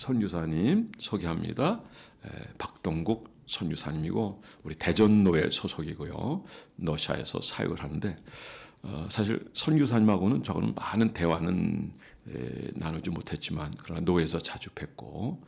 선교사님 소개합니다. 박동국 선교사님이고 우리 대전노회 소속이고요. 러시아에서 사역을 하는데 사실 선교사님하고는 저는 많은 대화는 나누지 못했지만 그러나 노회에서 자주 뵙고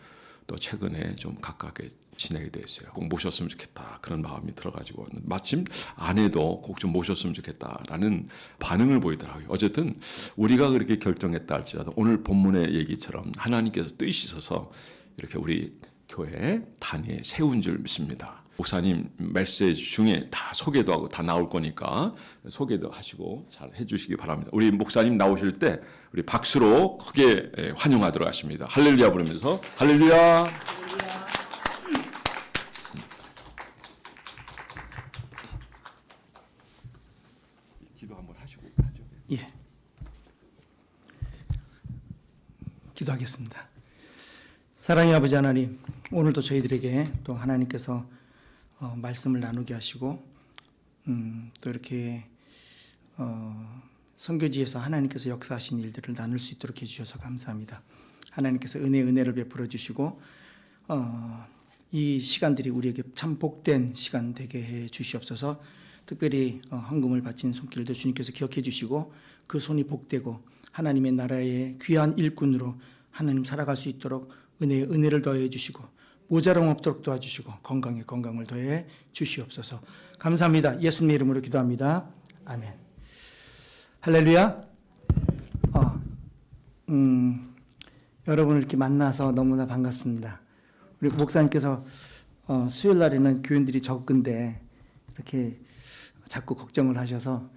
또 최근에 좀 가깝게 지내게 됐어요. 꼭 모셨으면 좋겠다 그런 마음이 들어가지고 마침 아내도 꼭 좀 모셨으면 좋겠다라는 반응을 보이더라고요. 어쨌든 우리가 그렇게 결정했다 할지라도 오늘 본문의 얘기처럼 하나님께서 뜻이 있어서 이렇게 우리 교회 단위에 세운 줄 믿습니다. 목사님 메시지 중에 다 소개도 하고 다 나올 거니까 소개도 하시고 잘 해주시기 바랍니다. 우리 목사님 나오실 때 우리 박수로 크게 환영하도록 하십니다. 할렐루야 부르면서 할렐루야. 기도 한번 하시고 하죠. 예. 기도하겠습니다. 사랑의 아버지 하나님, 오늘도 저희들에게 또 하나님께서 말씀을 나누게 하시고 또 이렇게 선교지에서 하나님께서 역사하신 일들을 나눌 수 있도록 해주셔서 감사합니다. 하나님께서 은혜를 베풀어 주시고 이 시간들이 우리에게 참 복된 시간 되게 해 주시옵소서. 특별히 헌금을 바친 손길도 주님께서 기억해 주시고 그 손이 복되고 하나님의 나라의 귀한 일꾼으로 하나님 살아갈 수 있도록 은혜를 더해 주시고 모자람 없도록 도와주시고 건강에 건강을 더해 주시옵소서. 감사합니다. 예수님의 이름으로 기도합니다. 아멘. 할렐루야. 여러분을 이렇게 만나서 너무나 반갑습니다. 우리 목사님께서 수요일 날에는 교인들이 적은데 이렇게 자꾸 걱정을 하셔서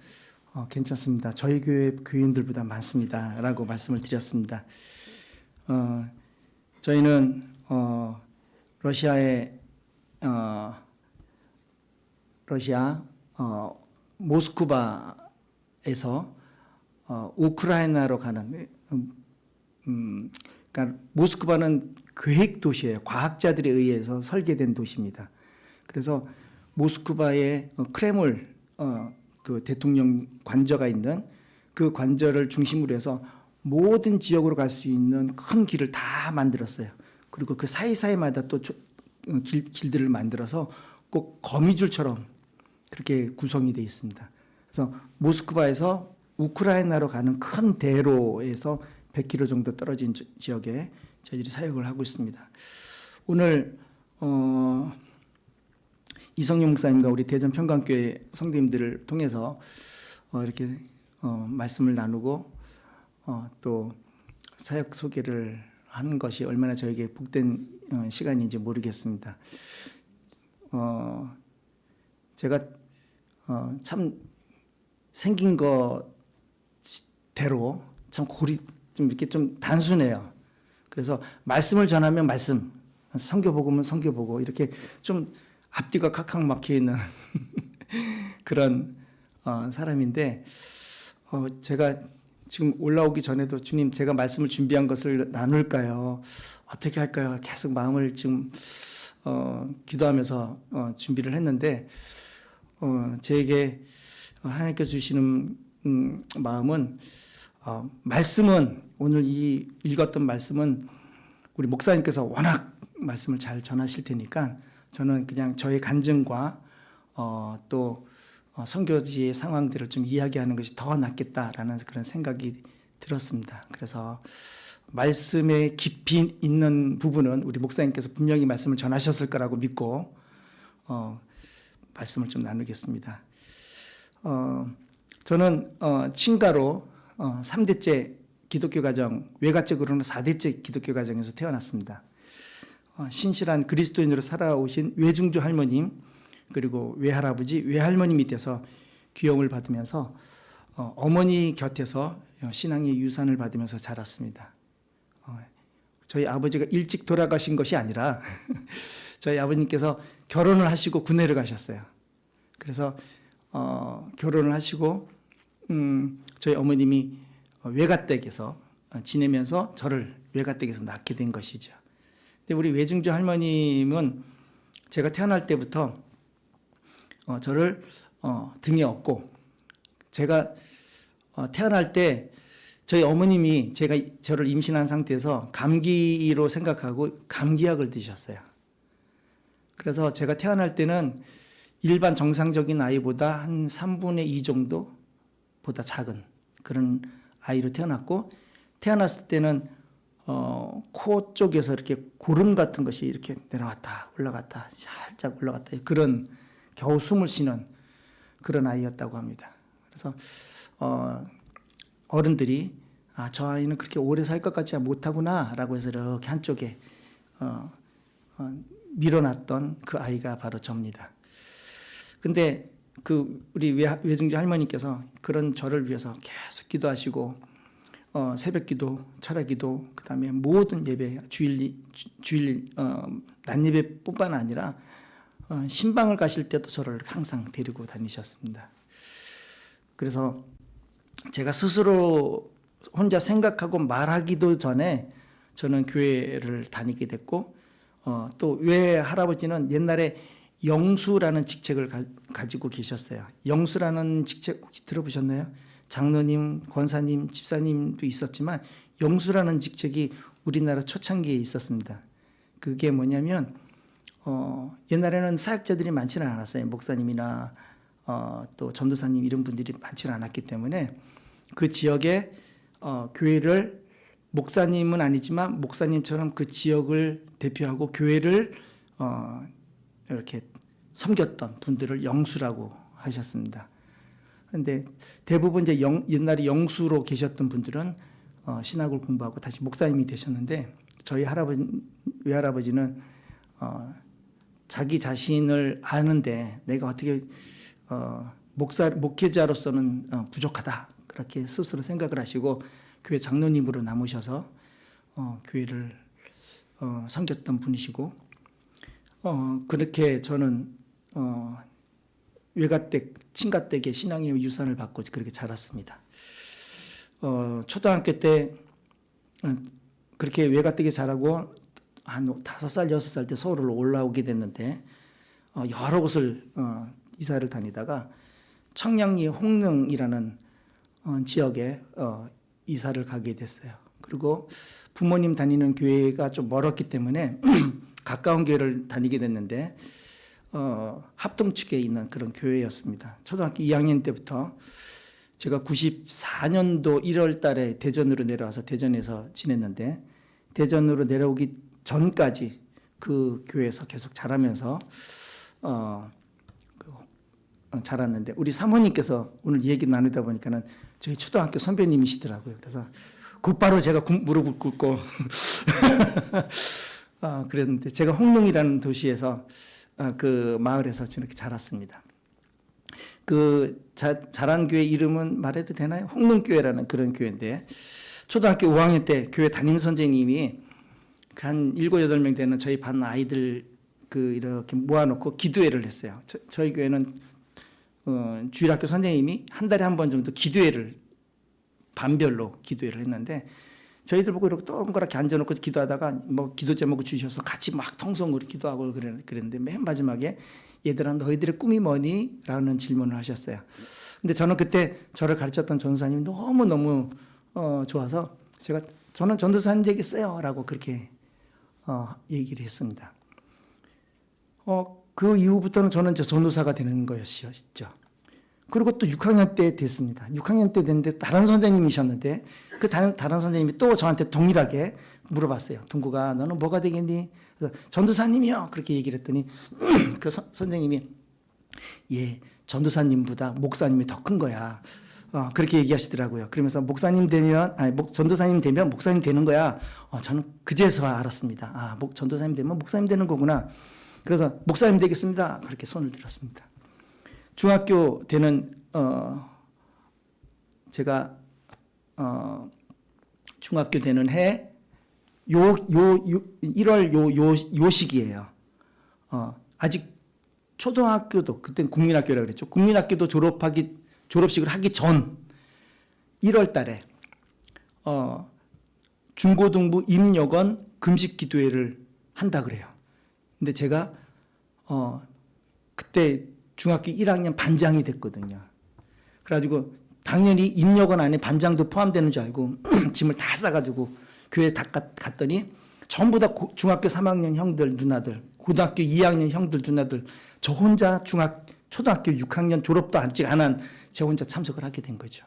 괜찮습니다. 저희 교회 교인들보다 많습니다. 라고 말씀을 드렸습니다. 저희는 러시아 모스크바에서 우크라이나로 가는 그러니까 모스크바는 계획 도시예요. 과학자들에 의해서 설계된 도시입니다. 그래서 모스크바의 크레물 그 대통령 관저가 있는 그 관저를 중심으로 해서 모든 지역으로 갈 수 있는 큰 길을 다 만들었어요. 그리고 그 사이사이마다 또 길들을 만들어서 꼭 거미줄처럼 그렇게 구성이 되어 있습니다. 그래서 모스크바에서 우크라이나로 가는 큰 대로에서 100km 정도 떨어진 지역에 저희들이 사역을 하고 있습니다. 오늘 이성용 목사님과 우리 대전 평강교회 성도님들을 통해서 이렇게 말씀을 나누고 또 사역 소개를 하는 것이 얼마나 저에게 복된 시간인지 모르겠습니다. 제가 참 생긴 거대로 참 좀 이렇게 좀 단순해요. 그래서 말씀을 전하면 말씀, 선교 복음은 선교 보고 이렇게 좀 앞뒤가 칵칵 막혀 있는 그런 사람인데 제가 지금 올라오기 전에도 주님 제가 말씀을 준비한 것을 나눌까요? 어떻게 할까요? 계속 마음을 지금 기도하면서 준비를 했는데 저에게 하나님께서 주시는 마음은 말씀은 오늘 이 읽었던 말씀은 우리 목사님께서 워낙 말씀을 잘 전하실 테니까 저는 그냥 저의 간증과 또 선교지의 상황들을 좀 이야기하는 것이 더 낫겠다라는 그런 생각이 들었습니다. 그래서 말씀에 깊이 있는 부분은 우리 목사님께서 분명히 말씀을 전하셨을 거라고 믿고 말씀을 좀 나누겠습니다. 저는 친가로 3대째 기독교 가정, 외가적으로는 4대째 기독교 가정에서 태어났습니다. 신실한 그리스도인으로 살아오신 외중조 할머님 그리고 외할아버지, 외할머님이 돼서 귀여움을 받으면서 어머니 곁에서 신앙의 유산을 받으면서 자랐습니다. 저희 아버지가 일찍 돌아가신 것이 아니라 저희 아버님께서 결혼을 하시고 군대를 가셨어요. 그래서 결혼을 하시고 저희 어머님이 외가댁에서 지내면서 저를 외가댁에서 낳게 된 것이죠. 근데 우리 외중조 할머님은 제가 태어날 때부터 저를 등에 업고 제가 태어날 때 저희 어머님이 제가 저를 임신한 상태에서 감기로 생각하고 감기약을 드셨어요. 그래서 제가 태어날 때는 일반 정상적인 아이보다 한 3분의 2 정도보다 작은 그런 아이로 태어났고, 태어났을 때는 코 쪽에서 이렇게 고름 같은 것이 이렇게 내려왔다 올라갔다 살짝 올라갔다 그런 겨우 숨을 쉬는 그런 아이였다고 합니다. 그래서 어른들이 저 아이는 그렇게 오래 살 것 같지 못하구나라고 해서 이렇게 한쪽에 밀어놨던 그 아이가 바로 접니다. 근데 그 우리 외증조 할머니께서 그런 저를 위해서 계속 기도하시고 새벽기도, 철야기도, 그다음에 모든 예배, 주일 낮 예배뿐만 아니라 신방을 가실 때도 저를 항상 데리고 다니셨습니다. 그래서 제가 스스로 혼자 생각하고 말하기도 전에 저는 교회를 다니게 됐고, 또 외 할아버지는 옛날에 영수라는 직책을 가지고 계셨어요. 영수라는 직책 혹시 들어보셨나요? 장로님, 권사님, 집사님도 있었지만 영수라는 직책이 우리나라 초창기에 있었습니다. 그게 뭐냐면 옛날에는 사역자들이 많지는 않았어요. 목사님이나 또 전도사님 이런 분들이 많지는 않았기 때문에 그 지역에 교회를, 목사님은 아니지만 목사님처럼 그 지역을 대표하고 교회를 이렇게 섬겼던 분들을 영수라고 하셨습니다. 그런데 대부분 이제 옛날에 영수로 계셨던 분들은 신학을 공부하고 다시 목사님이 되셨는데, 저희 외할아버지는 자기 자신을 아는데 내가 어떻게 목회자로서는 부족하다 그렇게 스스로 생각을 하시고 교회 장로님으로 남으셔서 교회를 섬겼던 분이시고, 그렇게 저는 외가댁, 친가댁의 신앙의 유산을 받고 그렇게 자랐습니다. 초등학교 때 그렇게 외가댁에 자라고 한 5살, 6살 때 서울로 올라오게 됐는데 여러 곳을 이사를 다니다가 청량리 홍릉이라는 지역에 이사를 가게 됐어요. 그리고 부모님 다니는 교회가 좀 멀었기 때문에 가까운 교회를 다니게 됐는데 합동 측에 있는 그런 교회였습니다. 초등학교 2학년 때부터 제가 94년도 1월 달에 대전으로 내려와서 대전에서 지냈는데, 대전으로 내려오기 전까지 그 교회에서 계속 자라면서 자랐는데, 우리 사모님께서 오늘 얘기 나누다 보니까는 저희 초등학교 선배님이시더라고요. 그래서 곧바로 제가 무릎을 꿇고 그랬는데, 제가 홍릉이라는 도시에서 그 마을에서 저렇게 자랐습니다. 그 자란 교회 이름은 말해도 되나요? 홍릉교회라는 그런 교회인데, 초등학교 5학년 때 교회 담임 선생님이 한 7, 8명 되는 저희 반 아이들 이렇게 모아놓고 기도회를 했어요. 저희 교회는 주일학교 선생님이 한 달에 한 번 정도 기도회를 반별로 기도회를 했는데, 저희들 보고 이렇게 동그랗게 앉아놓고 기도하다가 뭐 기도 제목을 주셔서 같이 막 통성으로 기도하고 그랬는데, 맨 마지막에 얘들아 너희들의 꿈이 뭐니? 라는 질문을 하셨어요. 근데 저는 그때 저를 가르쳤던 전도사님이 너무너무 좋아서 저는 전도사님 되겠어요 라고 그렇게 얘기를 했습니다. 그 이후부터는 저는 이제 전도사가 되는 거였죠. 그리고 또 6학년 때 됐습니다. 6학년 때 됐는데 다른 선생님이셨는데, 그 다른 선생님이 또 저한테 동일하게 물어봤어요. 동구가 너는 뭐가 되겠니? 그래서 전도사님이요 그렇게 얘기를 했더니 그 선생님이 예, 전도사님보다 목사님이 더 큰 거야. 그렇게 얘기하시더라고요. 그러면서 전도사님 되면 목사님 되는 거야. 저는 그제서 알았습니다. 전도사님 되면 목사님 되는 거구나. 그래서 목사님 되겠습니다. 그렇게 손을 들었습니다. 중학교 때는 제가 중학교 되는 해 1월 요 시기예요. 아직 초등학교도, 그때는 국민학교라고 그랬죠. 국민학교도 졸업식을 하기 전 1월 달에 중고등부 임여건 금식 기도회를 한다 그래요. 근데 제가 그때 중학교 1학년 반장이 됐거든요. 그래가지고 당연히 입력원 안에 반장도 포함되는 줄 알고 짐을 다 싸가지고 교회에 다 갔더니 전부 다 중학교 3학년 형들 누나들, 고등학교 2학년 형들 누나들, 저 혼자 초등학교 6학년 졸업도 아직 안 한 제 혼자 참석을 하게 된 거죠.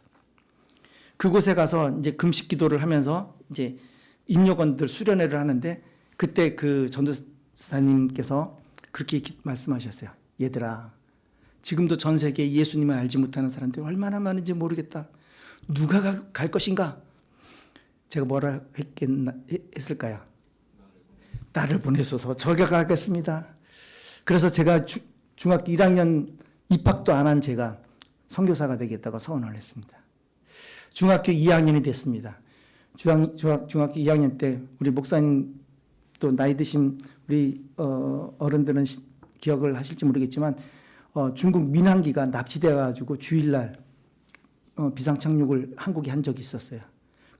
그곳에 가서 이제 금식 기도를 하면서 이제 입력원들 수련회를 하는데 그때 그 전도사님께서 그렇게 말씀하셨어요. 얘들아, 지금도 전 세계에 예수님을 알지 못하는 사람들이 얼마나 많은지 모르겠다. 누가 갈 것인가? 제가 뭐라 했을까요? 나를 보내소서 저가 가겠습니다. 그래서 제가 중학교 1학년 입학도 안 한 제가 선교사가 되겠다고 서원을 했습니다. 중학교 2학년이 됐습니다. 중학교 2학년 때 우리 목사님 또 나이 드신 우리 어른들은 기억을 하실지 모르겠지만 중국 민항기가 납치돼 가지고 주일날 비상 착륙을 한국에 한 적이 있었어요.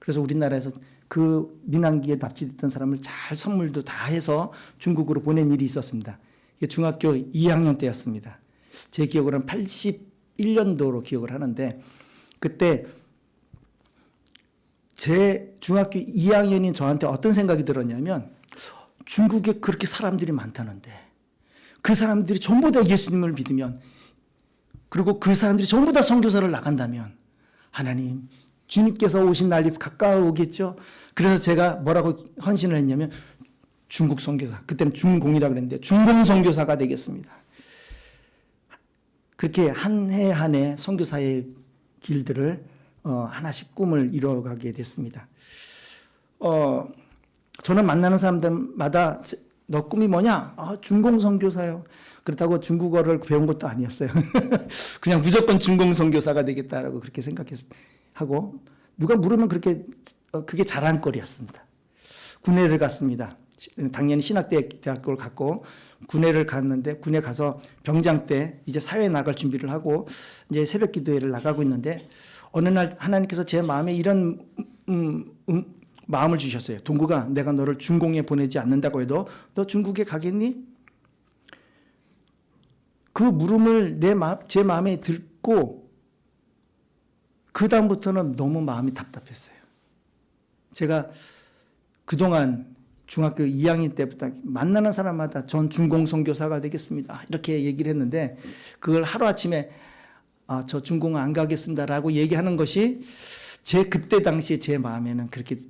그래서 우리나라에서 그 민항기에 납치됐던 사람을 잘 선물도 다 해서 중국으로 보낸 일이 있었습니다. 이게 중학교 2학년 때였습니다. 제 기억으로는 81년도로 기억을 하는데 그때 제 중학교 2학년인 저한테 어떤 생각이 들었냐면 중국에 그렇게 사람들이 많다는데 그 사람들이 전부 다 예수님을 믿으면 그리고 그 사람들이 전부 다 선교사를 나간다면 하나님 주님께서 오신 날이 가까워오겠죠. 그래서 제가 뭐라고 헌신을 했냐면 중국 선교사, 그때는 중공이라고 그랬는데 중공 선교사가 되겠습니다. 그렇게 한 해 한 해 선교사의 길들을 하나씩 꿈을 이뤄가게 됐습니다. 저는 만나는 사람들마다 너 꿈이 뭐냐? 중공 선교사요. 그렇다고 중국어를 배운 것도 아니었어요. 그냥 무조건 중공 선교사가 되겠다라고 그렇게 생각하고 누가 물으면 그게 자랑거리였습니다. 군회를 갔습니다. 당연히 신학대학교를 갔고 군회를 갔는데 군에 가서 병장 때 이제 사회에 나갈 준비를 하고 이제 새벽 기도회를 나가고 있는데 어느 날 하나님께서 제 마음에 이런 마음을 주셨어요. 동구가 내가 너를 중공에 보내지 않는다고 해도 너 중국에 가겠니? 그 물음을 제 마음에 듣고 그 다음부터는 너무 마음이 답답했어요. 제가 그동안 중학교 2학년 때부터 만나는 사람마다 전 중공 선교사가 되겠습니다. 이렇게 얘기를 했는데 그걸 하루아침에 저 중공 안 가겠습니다라고 얘기하는 것이 그때 당시에 제 마음에는 그렇게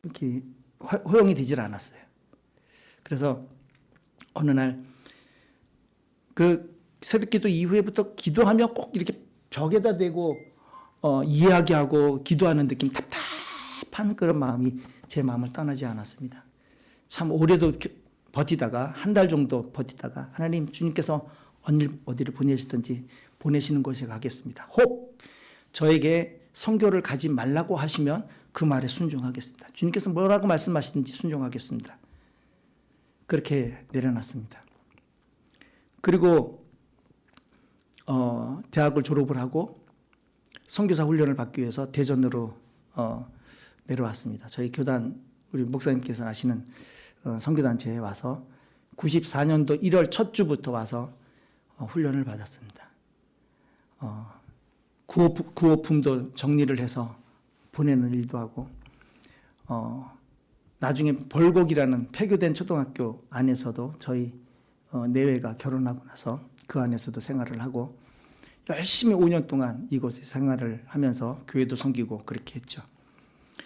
이렇게 허용이 되질 않았어요. 그래서 어느 날 그 새벽기도 이후에부터 기도하며 꼭 이렇게 벽에다 대고 이야기하고 기도하는 느낌 답답한 그런 마음이 제 마음을 떠나지 않았습니다. 참 오래도 버티다가 한 달 정도 버티다가 하나님 주님께서 어디를 보내시든지 보내시는 곳에 가겠습니다. 혹 저에게 선교를 가지 말라고 하시면 그 말에 순종하겠습니다. 주님께서 뭐라고 말씀하시든지 순종하겠습니다. 그렇게 내려놨습니다. 그리고 대학을 졸업을 하고 선교사 훈련을 받기 위해서 대전으로 내려왔습니다. 저희 교단 우리 목사님께서 아시는 선교단체에 와서 94년도 1월 첫 주부터 와서 훈련을 받았습니다. 구호품도 정리를 해서 보내는 일도 하고 나중에 벌곡이라는 폐교된 초등학교 안에서도 저희 내외가 결혼하고 나서 그 안에서도 생활을 하고 열심히 5년 동안 이곳에 생활을 하면서 교회도 섬기고 그렇게 했죠.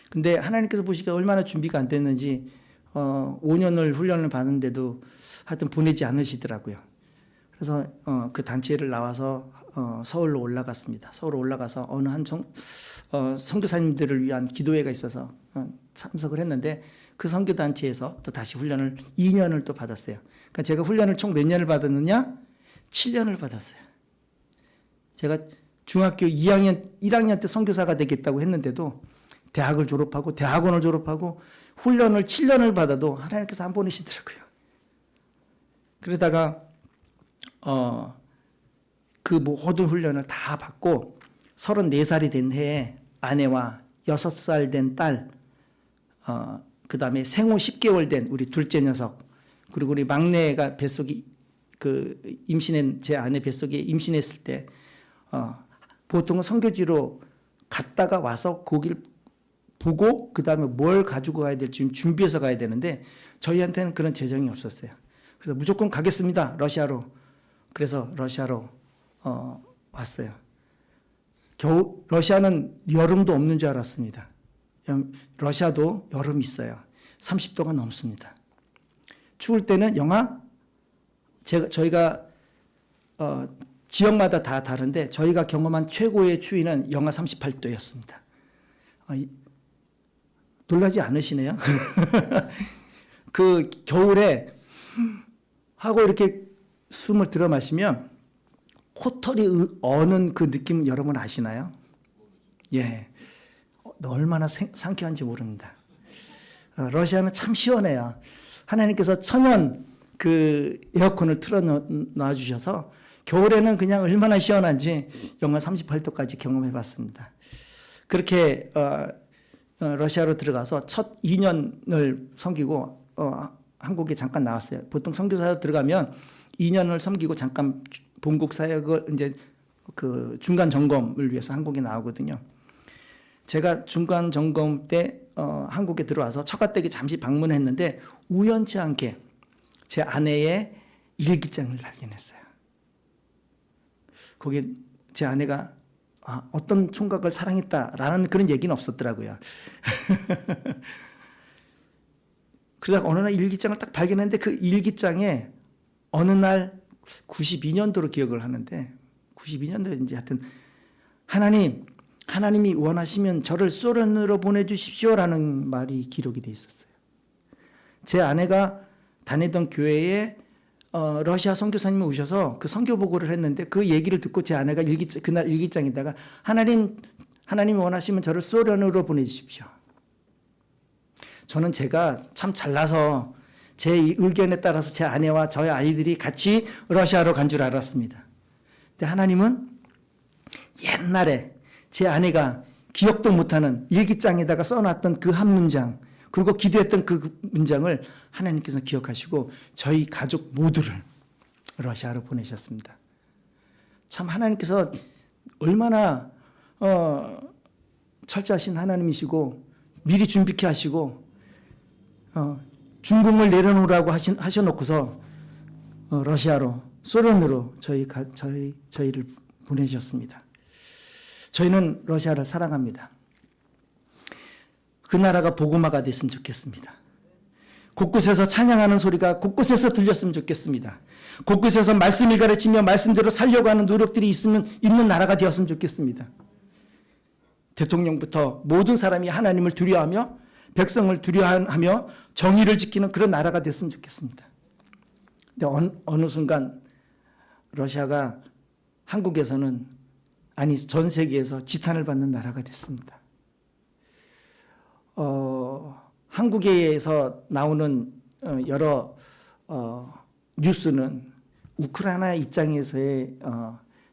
근데 하나님께서 보시기에 얼마나 준비가 안 됐는지 5년을 훈련을 받는데도 하여튼 보내지 않으시더라고요. 그래서 그 단체를 나와서 서울로 올라갔습니다. 서울로 올라가서 어느 한 선교사님들을 위한 기도회가 있어서 참석을 했는데 그 선교단체에서 또 다시 훈련을 2년을 또 받았어요. 그러니까 제가 훈련을 총 몇 년을 받았느냐? 7년을 받았어요. 제가 중학교 1학년 때 선교사가 되겠다고 했는데도 대학을 졸업하고 대학원을 졸업하고 훈련을 7년을 받아도 하나님께서 안 보내시더라고요. 그러다가 그 모든 훈련을 다 받고 34살이 된 해에 아내와 6살 된 딸, 그 다음에 생후 10개월 된 우리 둘째 녀석, 그리고 우리 막내가 뱃속에 제 아내 뱃속에 임신했을 때 보통은 선교지로 갔다가 와서 거기를 보고 그 다음에 뭘 가지고 가야 될지 준비해서 가야 되는데 저희한테는 그런 재정이 없었어요. 그래서 무조건 가겠습니다. 러시아로. 그래서 러시아로 왔어요. 겨우 러시아는 여름도 없는 줄 알았습니다. 러시아도 여름이 있어요. 30도가 넘습니다. 추울 때는 저희가 지역마다 다 다른데 저희가 경험한 최고의 추위는 영하 38도였습니다. 놀라지 않으시네요? 그 겨울에 하고 이렇게 숨을 들어 마시면 코털이 어는 그 느낌 여러분 아시나요? 예. 얼마나 상쾌한지 모릅니다. 러시아는 참 시원해요. 하나님께서 천연 그 에어컨을 틀어 놔 주셔서 겨울에는 그냥 얼마나 시원한지 영하 38도까지 경험해 봤습니다. 그렇게 러시아로 들어가서 첫 2년을 섬기고 한국에 잠깐 나왔어요. 보통 선교사로 들어가면 2년을 섬기고 잠깐 본국 사역을 이제 그 중간 점검을 위해서 한국에 나오거든요. 제가 중간 점검 때 한국에 들어와서 처가댁에 잠시 방문했는데 우연치 않게 제 아내의 일기장을 발견했어요. 거기 제 아내가 어떤 총각을 사랑했다라는 그런 얘기는 없었더라고요. 그러다가 어느 날 일기장을 딱 발견했는데 그 일기장에 어느 날 92년도로 기억을 하는데 92년도인지 하여튼 하나님이 원하시면 저를 소련으로 보내주십시오라는 말이 기록이 돼 있었어요. 제 아내가 다니던 교회에 러시아 선교사님이 오셔서 그 선교 보고를 했는데 그 얘기를 듣고 제 아내가 그날 일기장에다가 하나님이 원하시면 저를 소련으로 보내주십시오. 저는 제가 참 잘나서 제 의견에 따라서 제 아내와 저희 아이들이 같이 러시아로 간 줄 알았습니다. 근데 하나님은 옛날에 제 아내가 기억도 못하는 일기장에다가 써놨던 그 한 문장 그리고 기도했던 그 문장을 하나님께서 기억하시고 저희 가족 모두를 러시아로 보내셨습니다. 참 하나님께서 얼마나 철저하신 하나님이시고 미리 준비케 하시고 중공을 내려놓으라고 하셔놓고서 러시아로 소련으로 저희를 보내셨습니다. 저희는 러시아를 사랑합니다. 그 나라가 복음화가 됐으면 좋겠습니다. 곳곳에서 찬양하는 소리가 곳곳에서 들렸으면 좋겠습니다. 곳곳에서 말씀을 가르치며 말씀대로 살려고 하는 노력들이 있는 나라가 되었으면 좋겠습니다. 대통령부터 모든 사람이 하나님을 두려워하며 백성을 두려워하며 정의를 지키는 그런 나라가 됐으면 좋겠습니다. 근데 어느 순간 러시아가 한국에서는 아니 전 세계에서 지탄을 받는 나라가 됐습니다. 한국에서 나오는 여러 뉴스는 우크라이나 입장에서의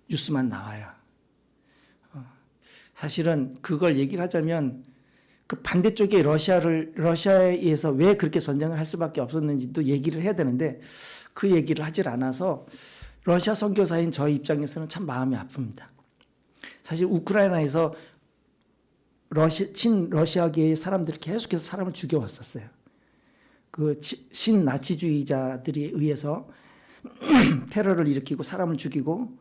뉴스만 나와요. 사실은 그걸 얘기를 하자면 그 반대쪽에 러시아에 의해서 왜 그렇게 전쟁을 할 수밖에 없었는지도 얘기를 해야 되는데 그 얘기를 하질 않아서 러시아 선교사인 저 입장에서는 참 마음이 아픕니다. 사실 우크라이나에서 친러시아계의 사람들이 계속해서 사람을 죽여왔었어요. 그 신나치주의자들에 의해서 테러를 일으키고 사람을 죽이고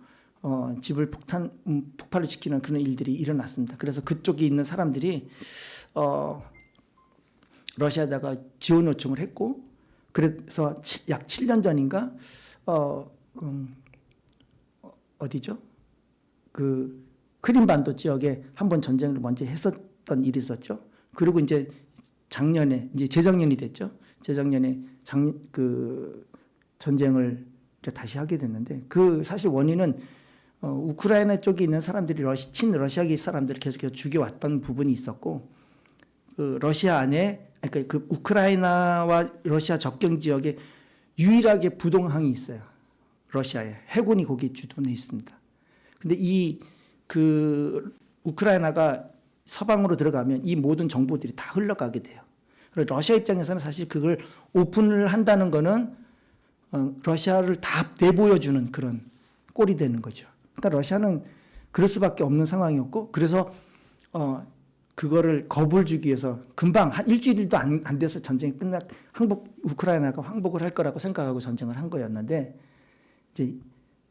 집을 폭발을 시키는 그런 일들이 일어났습니다. 그래서 그쪽에 있는 사람들이 러시아에다가 지원 요청을 했고 그래서 약 7년 전인가 어디죠? 그 크림반도 지역에 한번 전쟁을 먼저 했었던 일이 있었죠. 그리고 이제 작년에 이제 재작년이 됐죠. 재작년에 그 전쟁을 다시 하게 됐는데 그 사실 원인은 우크라이나 쪽에 있는 사람들이 친러시아계 사람들을 계속해서 죽여왔던 부분이 있었고 그 러시아 안에 그러니까 그 우크라이나와 러시아 접경 지역에 유일하게 부동항이 있어요. 러시아에 해군이 거기 주둔해 있습니다. 근데 그 우크라이나가 서방으로 들어가면 이 모든 정보들이 다 흘러가게 돼요. 러시아 입장에서는 사실 그걸 오픈을 한다는 거는 러시아를 다 내보여주는 그런 꼴이 되는 거죠. 그러니까 러시아는 그럴 수밖에 없는 상황이었고 그래서 그거를 겁을 주기 위해서 금방 한 일주일도 안 돼서 전쟁이 우크라이나가 항복을 할 거라고 생각하고 전쟁을 한 거였는데 이제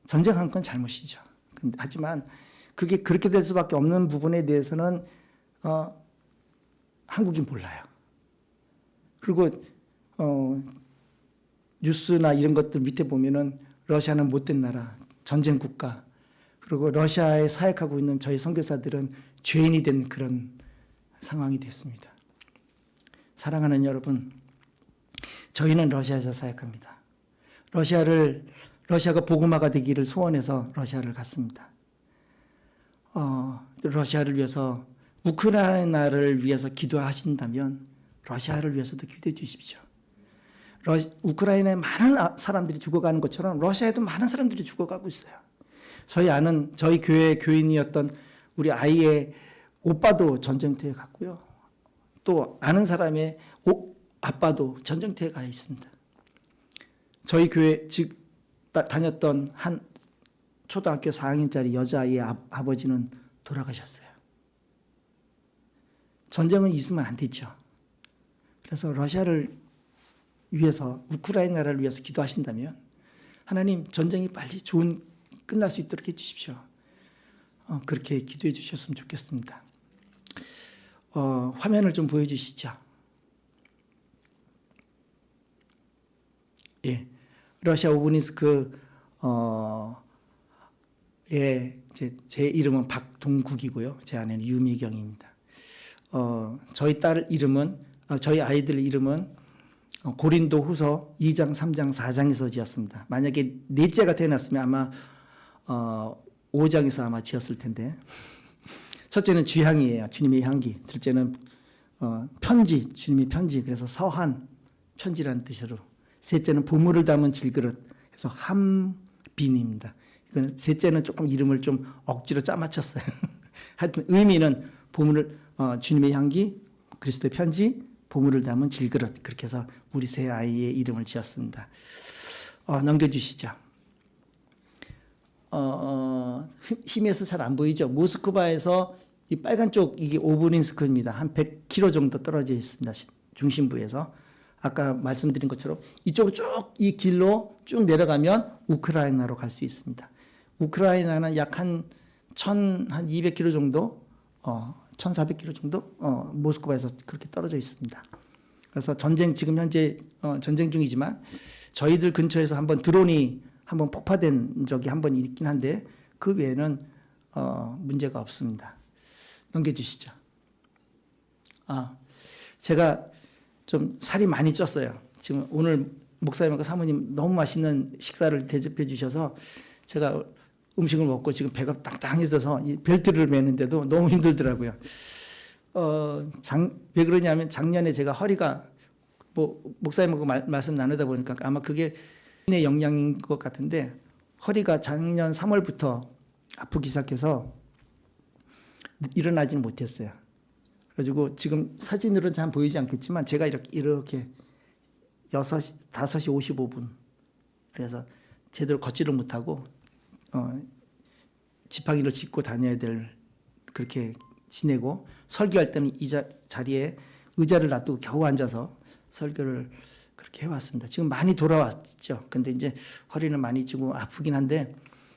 전쟁한 건 잘못이죠. 하지만 그게 그렇게 될 수밖에 없는 부분에 대해서는 한국이 몰라요. 그리고 뉴스나 이런 것들 밑에 보면은 러시아는 못된 나라, 전쟁 국가, 그리고 러시아에 사역하고 있는 저희 선교사들은 죄인이 된 그런 상황이 됐습니다. 사랑하는 여러분, 저희는 러시아에서 사역합니다. 러시아가 복음화가 되기를 소원해서 러시아를 갔습니다. 러시아를 위해서 우크라이나를 위해서 기도하신다면 러시아를 위해서도 기도해 주십시오. 우크라이나에 많은 사람들이 죽어가는 것처럼 러시아에도 많은 사람들이 죽어가고 있어요. 저희 교회 교인이었던 우리 아이의 오빠도 전쟁터에 갔고요. 또 아는 사람의 아빠도 전쟁터에 가 있습니다. 저희 교회 즉 다녔던 한 초등학교 4학년짜리 여자아이의 아버지는 돌아가셨어요. 전쟁은 있으면 안 되죠. 그래서 러시아를 위해서 우크라이나를 위해서 기도하신다면 하나님 전쟁이 빨리 끝날 수 있도록 해주십시오. 그렇게 기도해 주셨으면 좋겠습니다. 화면을 좀 보여주시죠. 예, 러시아 오브니스크 제 이름은 박동국이고요. 제 아내는 유미경입니다. 저희 아이들 이름은 고린도 후서 2장, 3장, 4장에서 지었습니다. 만약에 넷째가 태어났으면 아마 5장에서 아마 지었을 텐데 첫째는 쥐향이에요. 주님의 향기. 둘째는 편지, 주님의 편지. 그래서 서한, 편지라는 뜻으로. 셋째는 보물을 담은 질그릇. 그래서 함빈입니다. 이거는 셋째는 조금 이름을 좀 억지로 짜맞췄어요. 하여튼 의미는 주님의 향기, 그리스도의 편지, 보물을 담은 질그릇. 그렇게 해서 우리 세 아이의 이름을 지었습니다. 넘겨주시죠. 힘에서 잘 안 보이죠. 모스크바에서 이 빨간 쪽 이게 오브린스크입니다. 한 100km 정도 떨어져 있습니다. 중심부에서. 아까 말씀드린 것처럼 이쪽으로 쭉 이 길로 쭉 내려가면 우크라이나로 갈 수 있습니다. 우크라이나는 약 한 200km 정도, 1400km 정도 모스크바에서 그렇게 떨어져 있습니다. 그래서 지금 현재 전쟁 중이지만 저희들 근처에서 드론이 한번 폭파된 적이 한 번 있긴 한데 그 외에는 문제가 없습니다. 넘겨주시죠. 제가 좀 살이 많이 쪘어요. 지금 오늘 목사님과 사모님 너무 맛있는 식사를 대접해 주셔서 제가 음식을 먹고 지금 배가 땅땅해져서 이 벨트를 매는데도 너무 힘들더라고요. 왜 그러냐면 작년에 제가 허리가 목사님하고 말씀 나누다 보니까 아마 그게 의 영향인 것 같은데 허리가 작년 3월부터 아프기 시작해서 일어나지는 못했어요. 그래가지고 지금 사진으로는 잘 보이지 않겠지만 제가 이렇게 5시 55분 그래서 제대로 걷지를 못하고 지팡이를 짚고 다녀야 될 그렇게 지내고 설교할 때는 자리에 의자를 놔두고 겨우 앉아서 설교를 그렇게 해왔습니다. 지금 많이 돌아왔죠. 근데 이제 허리는 많이 찌고 아프긴 한데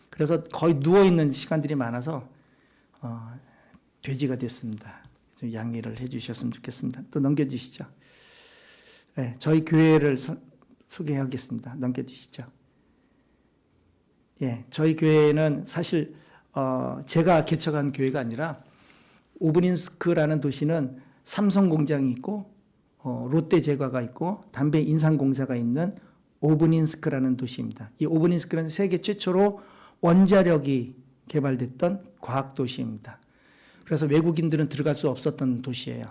그래서 거의 누워있는 시간들이 많아서 돼지가 됐습니다. 좀 양해를 해주셨으면 좋겠습니다. 또 넘겨주시죠. 네, 저희 교회를 소개하겠습니다. 넘겨주시죠. 예, 저희 교회는 사실 제가 개척한 교회가 아니라 오브린스크라는 도시는 삼성 공장이 있고 롯데 제과가 있고 담배 인상공사가 있는 오브닌스크라는 도시입니다. 이 오브닌스크는 세계 최초로 원자력이 개발됐던 과학 도시입니다. 그래서 외국인들은 들어갈 수 없었던 도시예요.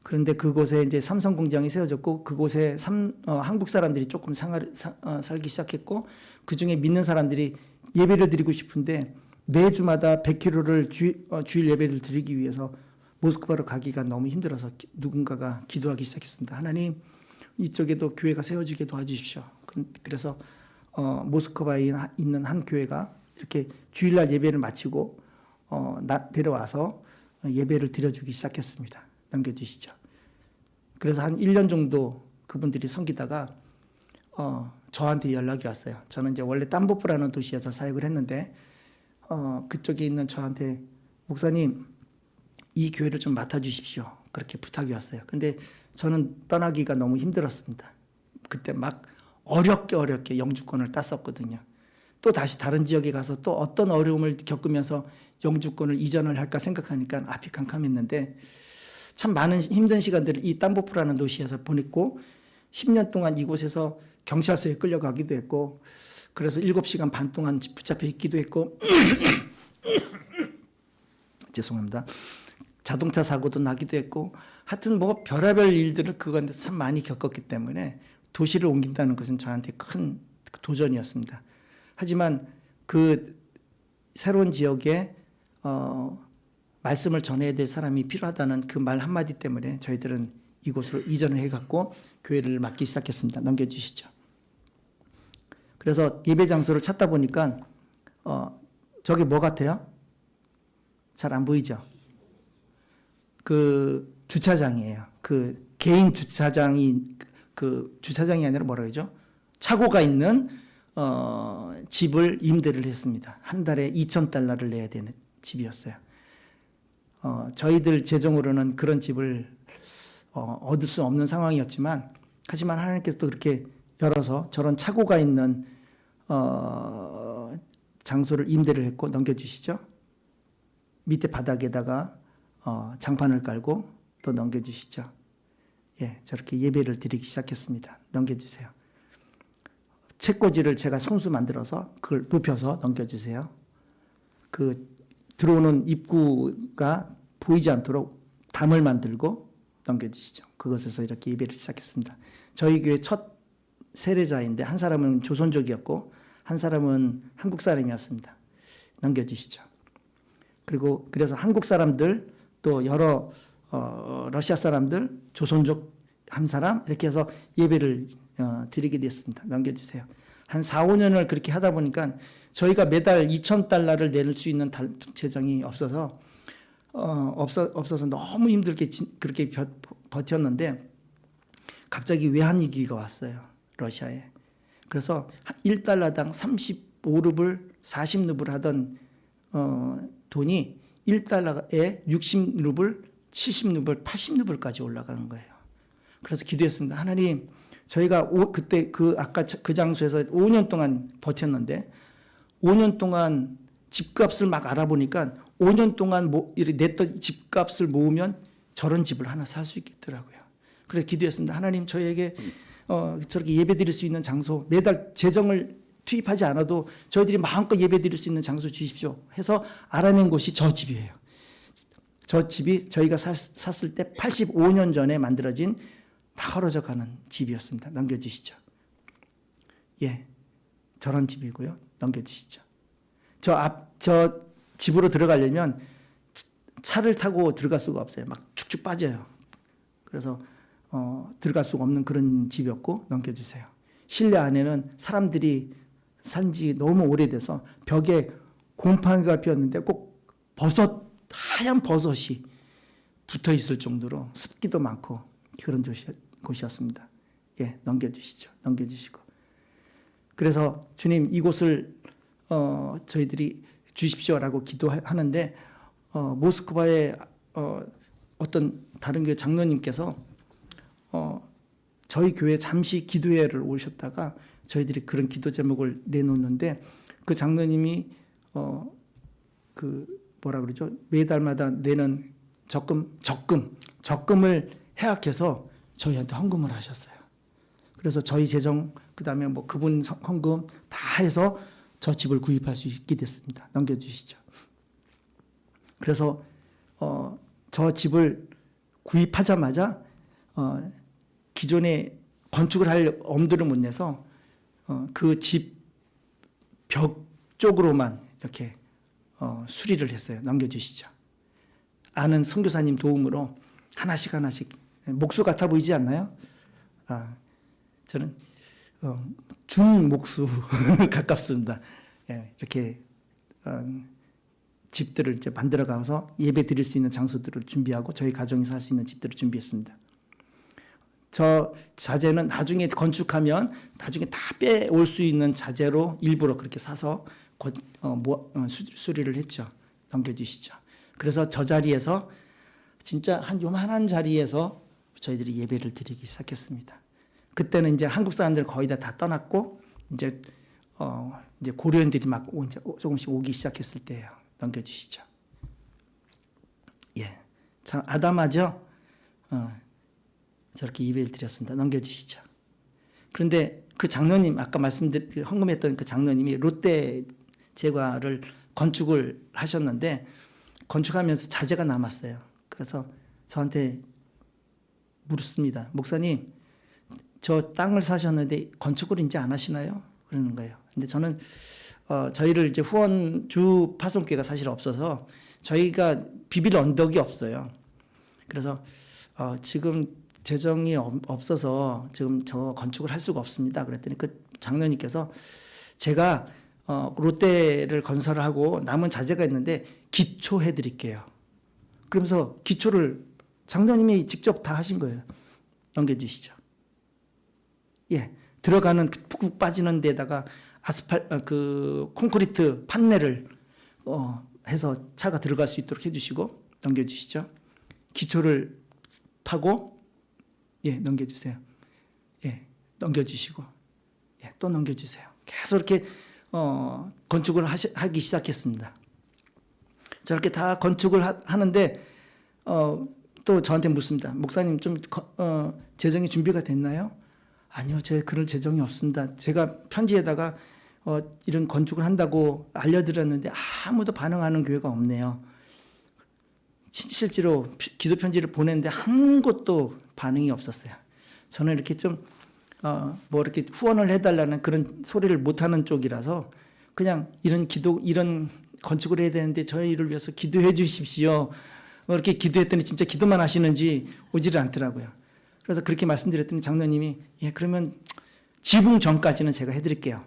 그런데 그곳에 이제 삼성 공장이 세워졌고 그곳에 한국 사람들이 조금 살기 시작했고 그 중에 믿는 사람들이 예배를 드리고 싶은데 매주마다 100km를 주일 예배를 드리기 위해서 모스크바로 가기가 너무 힘들어서 누군가가 기도하기 시작했습니다. 하나님 이쪽에도 교회가 세워지게 도와주십시오. 그래서 모스크바에 있는 한 교회가 이렇게 주일날 예배를 마치고 데려와서 예배를 드려주기 시작했습니다. 넘겨주시죠. 그래서 한 1년 정도 그분들이 섬기다가 저한테 연락이 왔어요. 저는 이제 원래 땀보프라는 도시에서 사역을 했는데 그쪽에 있는 저한테 목사님 이 교회를 좀 맡아주십시오. 그렇게 부탁이 왔어요. 근데 저는 떠나기가 너무 힘들었습니다. 그때 막 어렵게 영주권을 땄었거든요. 또 다시 다른 지역에 가서 또 어떤 어려움을 겪으면서 영주권을 이전을 할까 생각하니까 앞이 캄캄했는데 참 많은 힘든 시간들을 이 땀보프라는 도시에서 보냈고 10년 동안 이곳에서 경찰서에 끌려가기도 했고 그래서 7시간 반 동안 붙잡혀 있기도 했고 죄송합니다. 자동차 사고도 나기도 했고 하여튼 뭐 별의별 일들을 그건데 참 많이 겪었기 때문에 도시를 옮긴다는 것은 저한테 큰 도전이었습니다. 하지만 그 새로운 지역에 말씀을 전해야 될 사람이 필요하다는 그 말 한마디 때문에 저희들은 이곳으로 이전을 해갖고 교회를 맡기 시작했습니다. 넘겨주시죠. 그래서 예배 장소를 찾다 보니까 저게 뭐 같아요? 잘 안 보이죠? 그 주차장이에요. 그 개인 주차장이 그 주차장이 아니라 뭐라 그러죠? 차고가 있는 집을 임대를 했습니다. 한 달에 $2,000를 내야 되는 집이었어요. 저희들 재정으로는 그런 집을 얻을 수 없는 상황이었지만 하지만 하나님께서 또 그렇게 열어서 저런 차고가 있는 장소를 임대를 했고 넘겨주시죠. 밑에 바닥에다가 장판을 깔고 또 넘겨주시죠. 예, 저렇게 예배를 드리기 시작했습니다. 넘겨주세요. 책꽂이를 제가 손수 만들어서 그걸 높여서 넘겨주세요. 그 들어오는 입구가 보이지 않도록 담을 만들고 넘겨주시죠. 그것에서 이렇게 예배를 시작했습니다. 저희 교회 첫 세례자인데 한 사람은 조선족이었고 한 사람은 한국 사람이었습니다. 넘겨주시죠. 그리고 그래서 한국 사람들 또 여러 러시아 사람들 조선족 한 사람 이렇게 해서 예배를 드리게 됐습니다. 넘겨주세요. 한 4, 5년을 그렇게 하다 보니까 저희가 매달 $2,000를 낼 수 있는 재정이 없어서 너무 힘들게 그렇게 버텼는데 갑자기 외환위기가 왔어요. 러시아에. 그래서 $1당 35루블, 40루블 하던 돈이 $1에 60루블, 70루블, 80루블까지 올라가는 거예요. 그래서 기도했습니다. 하나님, 저희가 그때 아까 그 장소에서 5년 동안 버텼는데 5년 동안 집값을 막 알아보니까 5년 동안 냈던 집값을 모으면 저런 집을 하나 살 수 있겠더라고요. 그래서 기도했습니다. 하나님, 저희에게 저렇게 예배드릴 수 있는 장소, 매달 재정을 투입하지 않아도 저희들이 마음껏 예배드릴 수 있는 장소 주십시오 해서 알아낸 곳이 저 집이에요. 저 집이 저희가 샀을 때 85년 전에 만들어진 다 헐어져 가는 집이었습니다. 넘겨주시죠. 예, 저런 집이고요. 넘겨주시죠. 저 집으로 들어가려면 차를 타고 들어갈 수가 없어요. 막 축축 빠져요. 그래서 들어갈 수가 없는 그런 집이었고 넘겨주세요. 실내 안에는 사람들이 산지 너무 오래돼서 벽에 곰팡이가 피었는데 꼭 하얀 버섯이 붙어 있을 정도로 습기도 많고 그런 곳이었습니다. 예, 넘겨주시죠. 넘겨주시고. 그래서 주님 이곳을 저희들이 주십시오라고 기도하는데 모스크바의 어떤 다른 교회 장로님께서 저희 교회 잠시 기도회를 오셨다가 저희들이 그런 기도 제목을 내놓는데 그 장로님이 뭐라 그러죠? 매달마다 내는 적금을 해약해서 저희한테 헌금을 하셨어요. 그래서 저희 재정 그다음에 뭐 그분 헌금 다 해서 저 집을 구입할 수 있게 됐습니다. 넘겨주시죠. 그래서 저 집을 구입하자마자 기존에 건축을 할 엄두를 못 내서 그 집 벽 쪽으로만 이렇게 수리를 했어요. 넘겨주시죠. 아는 선교사님 도움으로 하나씩 목수 같아 보이지 않나요? 저는 준목수 가깝습니다. 예, 이렇게 집들을 이제 만들어 가서 예배 드릴 수 있는 장소들을 준비하고 저희 가정이 살 수 있는 집들을 준비했습니다. 저 자재는 나중에 건축하면 나중에 다 빼올 수 있는 자재로 일부러 그렇게 사서 수리를 했죠. 넘겨주시죠. 그래서 저 자리에서 진짜 한 요만한 자리에서 저희들이 예배를 드리기 시작했습니다. 그때는 이제 한국 사람들 거의 다 떠났고 이제 고려인들이 막 이제 조금씩 오기 시작했을 때예요. 넘겨주시죠. 예, 참 아담하죠. 저렇게 예배를 드렸습니다. 넘겨주시죠. 그런데 그 장로님 아까 헌금했던 그 장로님이 롯데 제과를 건축을 하셨는데 건축하면서 자재가 남았어요. 그래서 저한테 물었습니다. 목사님, 저 땅을 사셨는데 건축을 이제 안 하시나요? 그러는 거예요. 근데 저는 저희를 이제 후원주 파송교회가 사실 없어서 저희가 비빌 언덕이 없어요. 그래서 지금 재정이 없어서 지금 저 건축을 할 수가 없습니다. 그랬더니 그 장로님께서 제가 롯데를 건설을 하고 남은 자재가 있는데 기초해 드릴게요. 그러면서 기초를 장로님이 직접 다 하신 거예요. 넘겨주시죠. 예, 들어가는 푹푹 빠지는 데다가 콘크리트 판넬을 해서 차가 들어갈 수 있도록 해주시고 넘겨주시죠. 기초를 파고 예, 넘겨주세요. 예, 넘겨주시고 예, 또 넘겨주세요. 계속 이렇게 건축을 하기 시작했습니다. 저렇게 다 건축을 하는데 또 저한테 묻습니다. 목사님 좀 재정이 준비가 됐나요? 아니요, 제 그럴 재정이 없습니다. 제가 편지에다가 이런 건축을 한다고 알려드렸는데 아무도 반응하는 교회가 없네요. 실제로 기도 편지를 보냈는데 한 곳도 반응이 없었어요. 저는 이렇게 좀 이렇게 후원을 해달라는 그런 소리를 못하는 쪽이라서 그냥 이런 건축을 해야 되는데 저희를 위해서 기도해 주십시오. 이렇게 기도했더니 진짜 기도만 하시는지 오지를 않더라고요. 그래서 그렇게 말씀드렸더니 장로님이 예, 그러면 지붕 전까지는 제가 해드릴게요.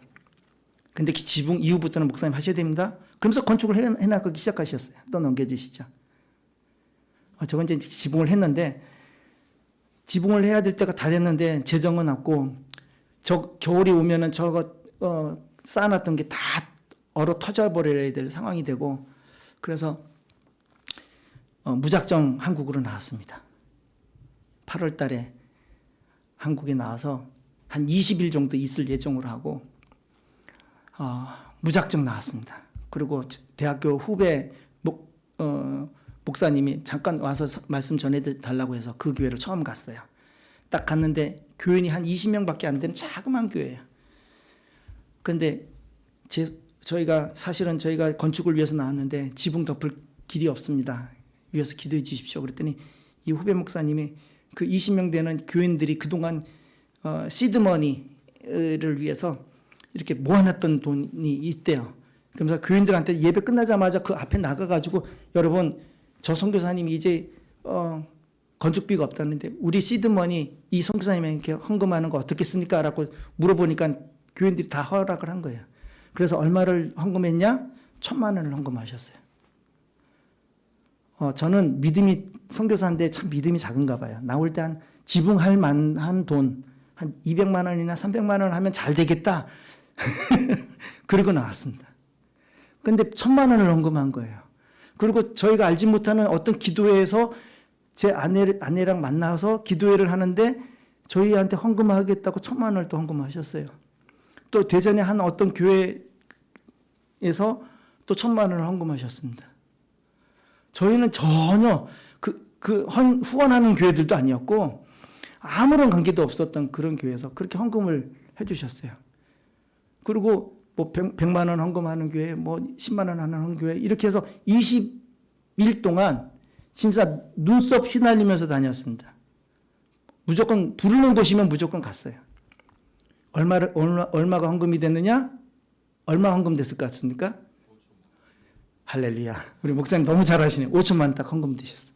근데 지붕 이후부터는 목사님 하셔야 됩니다. 그러면서 건축을 해나가기 시작하셨어요. 또 넘겨주시죠. 저건 이제 지붕을 했는데 지붕을 해야 될 때가 다 됐는데 재정은 없고 겨울이 오면은 저거 쌓아놨던 게 다 얼어 터져버려야 될 상황이 되고 그래서 무작정 한국으로 나왔습니다. 8월 달에 한국에 나와서 한 20일 정도 있을 예정으로 하고 무작정 나왔습니다. 그리고 대학교 후배 목사님이 잠깐 와서 말씀 전해달라고 해서 그 교회를 처음 갔어요. 딱 갔는데 교인이 한 20명밖에 안 되는 자그마한 교회예요. 그런데 저희가 건축을 위해서 나왔는데 지붕 덮을 길이 없습니다. 위해서 기도해 주십시오. 그랬더니 이 후배 목사님이 그 20명 되는 교인들이 그동안 시드머니를 위해서 이렇게 모아놨던 돈이 있대요. 그러면서 교인들한테 예배 끝나자마자 그 앞에 나가가지고 여러분 저 선교사님이 이제 건축비가 없다는데 우리 시드머니 이 선교사님에게 헌금하는 거 어떻겠습니까? 라고 물어보니까 교인들이 다 허락을 한 거예요. 그래서 얼마를 헌금했냐? 1,000만 원을 헌금하셨어요. 저는 선교사인데 참 믿음이 작은가 봐요. 나올 때 한 지붕할 만한 돈, 한 200만 원이나 300만 원 하면 잘 되겠다. 그러고 나왔습니다. 근데 1,000만 원을 헌금한 거예요. 그리고 저희가 알지 못하는 어떤 기도회에서 제 아내랑 만나서 기도회를 하는데 저희한테 헌금하겠다고 1,000만 원을 또 헌금하셨어요. 또 대전에 한 어떤 교회에서 또 1,000만 원을 헌금하셨습니다. 저희는 전혀 후원하는 교회들도 아니었고 아무런 관계도 없었던 그런 교회에서 그렇게 헌금을 해주셨어요. 그리고 뭐 100만 원 헌금하는 교회, 뭐 10만 원 하는 교회 이렇게 해서 20일 동안 진짜 눈썹 휘날리면서 다녔습니다. 무조건 부르는 곳이면 무조건 갔어요. 얼마가 헌금이 됐느냐? 얼마 헌금됐을 것 같습니까? 할렐루야. 우리 목사님 너무 잘하시네요. 5천만 원 딱 헌금되셨어요.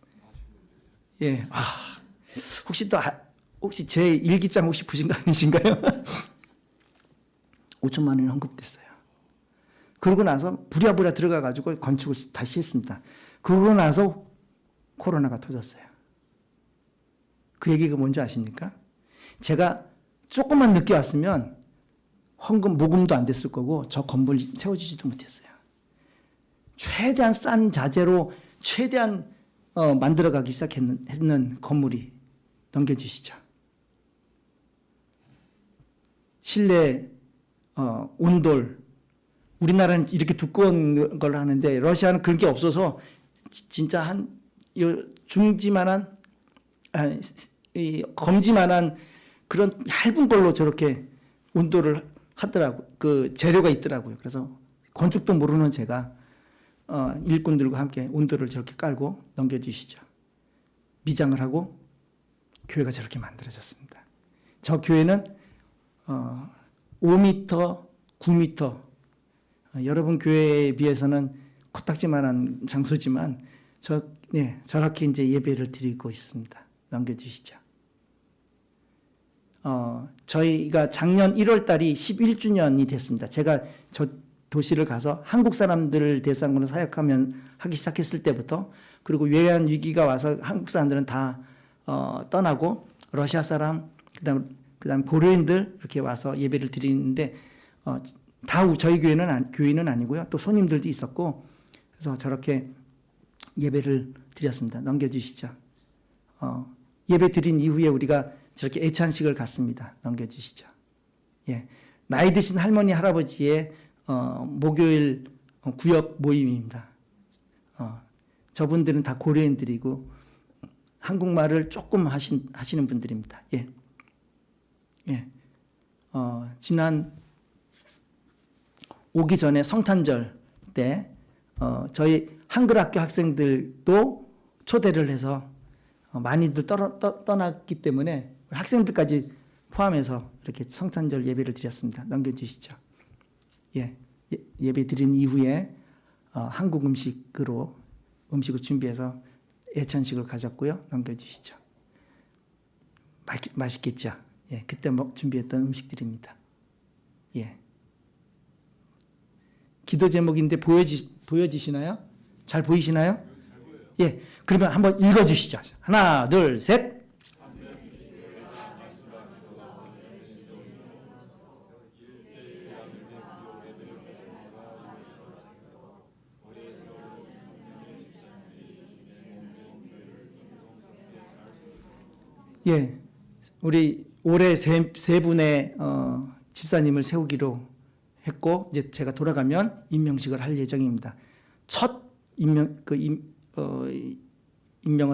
예. 혹시 제 일기장 혹시 보신 거 아니신가요? 5천만 원이 헌금됐어요. 그러고 나서 부랴부랴 들어가가지고 건축을 다시 했습니다. 그러고 나서 코로나가 터졌어요. 그 얘기가 뭔지 아십니까? 제가 조금만 늦게 왔으면 헌금, 모금도 안 됐을 거고 저 건물 세워지지도 못했어요. 최대한 싼 자재로 최대한 만들어가기 시작했는 건물이 넘겨주시죠. 실내 온돌, 우리나라는 이렇게 두꺼운 걸 하는데 러시아는 그런 게 없어서 진짜 한 중지만한 검지만한 그런 얇은 걸로 저렇게 온도를 하더라고. 그 재료가 있더라고요. 그래서 건축도 모르는 제가 일꾼들과 함께 온도를 저렇게 깔고 넘겨주시죠. 미장을 하고 교회가 저렇게 만들어졌습니다. 저 교회는 5m, 9m 여러분 교회에 비해서는 코딱지만한 장소지만 저렇게 이제 예배를 드리고 있습니다. 넘겨주시죠. 저희가 작년 1월 달이 11주년이 됐습니다. 제가 저 도시를 가서 한국 사람들을 대상으로 하기 시작했을 때부터, 그리고 외환 위기가 와서 한국 사람들은 다 떠나고 러시아 사람, 그다음 고려인들 이렇게 와서 예배를 드리는데 다 저희 교회는 아니고요. 또 손님들도 있었고, 그래서 저렇게 예배를 드렸습니다. 넘겨주시죠. 예배 드린 이후에 우리가 저렇게 애찬식을 갖습니다. 넘겨주시죠. 예, 나이 드신 할머니 할아버지의 목요일 구역 모임입니다. 저분들은 다 고려인들이고 한국말을 조금 하시는 분들입니다. 예, 예, 지난 오기 전에 성탄절 때 저희 한글학교 학생들도 초대를 해서 많이들 떠났기 때문에 학생들까지 포함해서 이렇게 성탄절 예배를 드렸습니다. 넘겨주시죠. 예, 예배 드린 이후에 한국 음식을 준비해서 애찬식을 가졌고요. 넘겨주시죠. 맛있겠죠. 예, 그때 준비했던 음식들입니다. 예. 기도 제목인데 보여지시나요? 잘 보이시나요? 예, 그러면 한번 읽어주시죠. 하나, 둘, 셋. 예, 우리 올해 세 분의 집사님을 세우기로 했고, 이제 제가 돌아가면 임명식을 할 예정입니다. 첫 임명을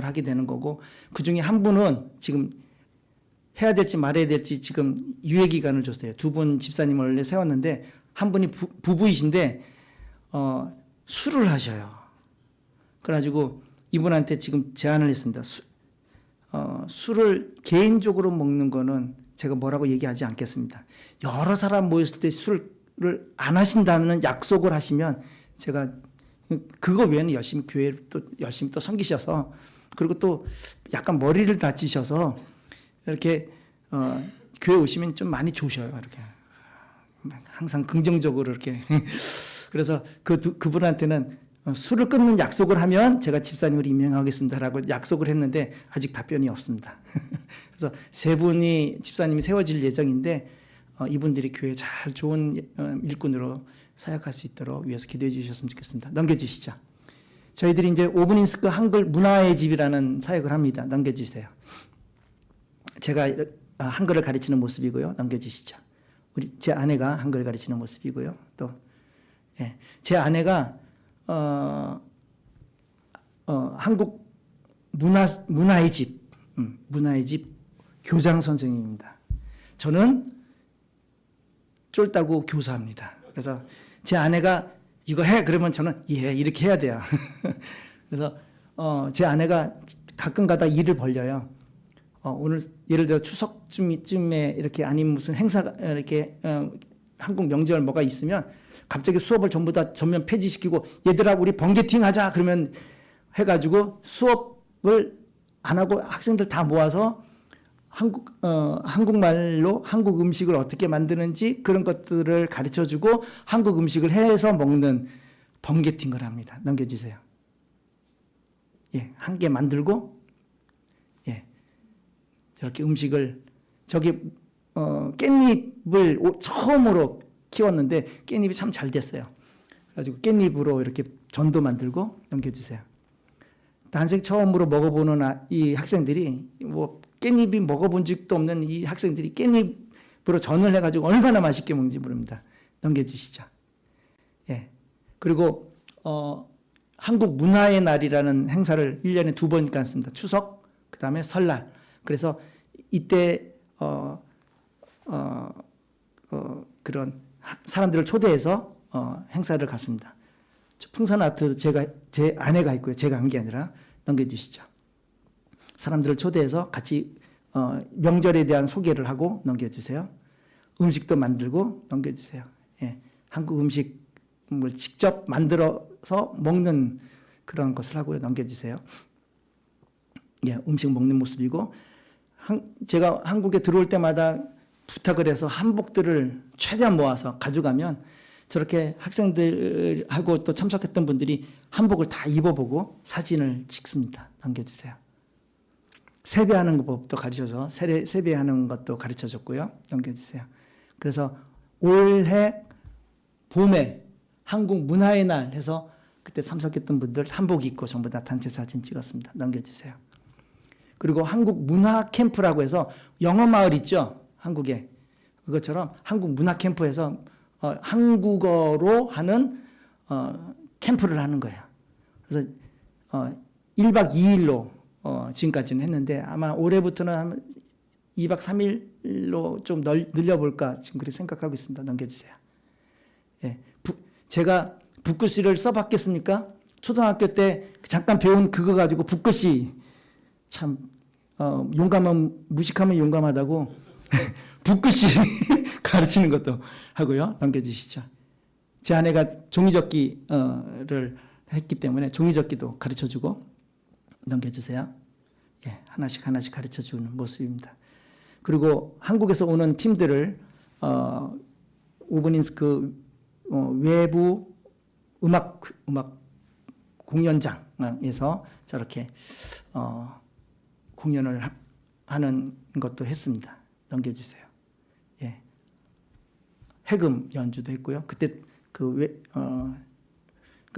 하게 되는 거고, 그 중에 한 분은 지금 해야 될지 말아야 될지 지금 유예 기간을 줬어요. 두 분 집사님을 원래 세웠는데 한 분이 부부이신데 술을 하셔요. 그래가지고 이분한테 지금 제안을 했습니다. 술을 개인적으로 먹는 거는 제가 뭐라고 얘기하지 않겠습니다. 여러 사람 모였을 때 술을 안 하신다는 약속을 하시면 제가 그거 외에는 열심히 교회를 또 열심히 또 섬기셔서, 그리고 또 약간 머리를 다치셔서 이렇게 교회 오시면 좀 많이 조셔요. 이렇게 항상 긍정적으로 이렇게 그래서 그분한테는 술을 끊는 약속을 하면 제가 집사님을 임명하겠습니다라고 약속을 했는데 아직 답변이 없습니다. 그래서 세 분이 집사님이 세워질 예정인데 이분들이 교회 잘 좋은 일꾼으로 사역할 수 있도록 위해서 기도해 주셨으면 좋겠습니다. 넘겨주시죠. 저희들이 이제 오브닝스크 한글 문화의 집이라는 사역을 합니다. 넘겨주세요. 제가 한글을 가르치는 모습이고요. 넘겨주시죠. 제 아내가 한글을 가르치는 모습이고요. 또 예, 제 아내가 한국 문화의 집 교장 선생님입니다. 저는 쫄다고 교사합니다. 그래서 제 아내가 이거 해 그러면 저는 예 이렇게 해야 돼요. 그래서 제 아내가 가끔 가다 일을 벌려요. 오늘 예를 들어 추석쯤에 이렇게 아니면 무슨 행사가 이렇게 한국 명절 뭐가 있으면 갑자기 수업을 전부 다 전면 폐지시키고 얘들아 우리 번개팅 하자 그러면 해가지고 수업을 안 하고 학생들 다 모아서 한국말로 한국 음식을 어떻게 만드는지 그런 것들을 가르쳐주고 한국 음식을 해서 먹는 번개팅을 합니다. 넘겨주세요. 예, 한 개 만들고, 예, 저렇게 음식을, 저기, 깻잎을 처음으로 키웠는데 깻잎이 참 잘 됐어요. 그래가지고 깻잎으로 이렇게 전도 만들고 넘겨주세요. 난생 처음으로 먹어보는 이 학생들이, 뭐, 깻잎이 먹어본 적도 없는 이 학생들이 깻잎으로 전을 해가지고 얼마나 맛있게 먹는지 모릅니다. 넘겨주시죠. 예. 그리고, 한국 문화의 날이라는 행사를 1년에 2번 갖습니다. 추석, 그 다음에 설날. 그래서 이때, 그런 사람들을 초대해서, 행사를 갖습니다. 풍선 아트 제 아내가 있고요. 제가 한 게 아니라 넘겨주시죠. 사람들을 초대해서 같이, 명절에 대한 소개를 하고 넘겨주세요. 음식도 만들고 넘겨주세요. 예. 한국 음식을 직접 만들어서 먹는 그런 것을 하고요. 넘겨주세요. 예, 음식 먹는 모습이고, 제가 한국에 들어올 때마다 부탁을 해서 한복들을 최대한 모아서 가져가면 저렇게 학생들하고 또 참석했던 분들이 한복을 다 입어보고 사진을 찍습니다. 넘겨주세요. 세배하는 법도 가르쳐서 세배하는 것도 가르쳐줬고요. 넘겨주세요. 그래서 올해 봄에 한국 문화의 날 해서 그때 참석했던 분들 한복 입고 전부 다 단체 사진 찍었습니다. 넘겨주세요. 그리고 한국 문화 캠프라고 해서 영어 마을 있죠? 한국에. 그것처럼 한국 문화 캠프에서 한국어로 하는 캠프를 하는 거예요. 그래서 1박 2일로 지금까지는 했는데 아마 올해부터는 한 2박 3일로 좀 늘려볼까 지금 그렇게 생각하고 있습니다. 넘겨주세요. 예, 제가 붓글씨를 써봤겠습니까? 초등학교 때 잠깐 배운 그거 가지고 붓글씨 참 무식하면 용감하다고 붓글씨 가르치는 것도 하고요. 넘겨주시죠. 제 아내가 종이접기를 했기 때문에 종이접기도 가르쳐주고 넘겨주세요. 예, 하나씩 가르쳐주는 모습입니다. 그리고 한국에서 오는 팀들을 오브닌스크 외부 음악 공연장에서 저렇게 공연을 하는 것도 했습니다. 넘겨주세요. 예. 해금 연주도 했고요. 그때 그러니까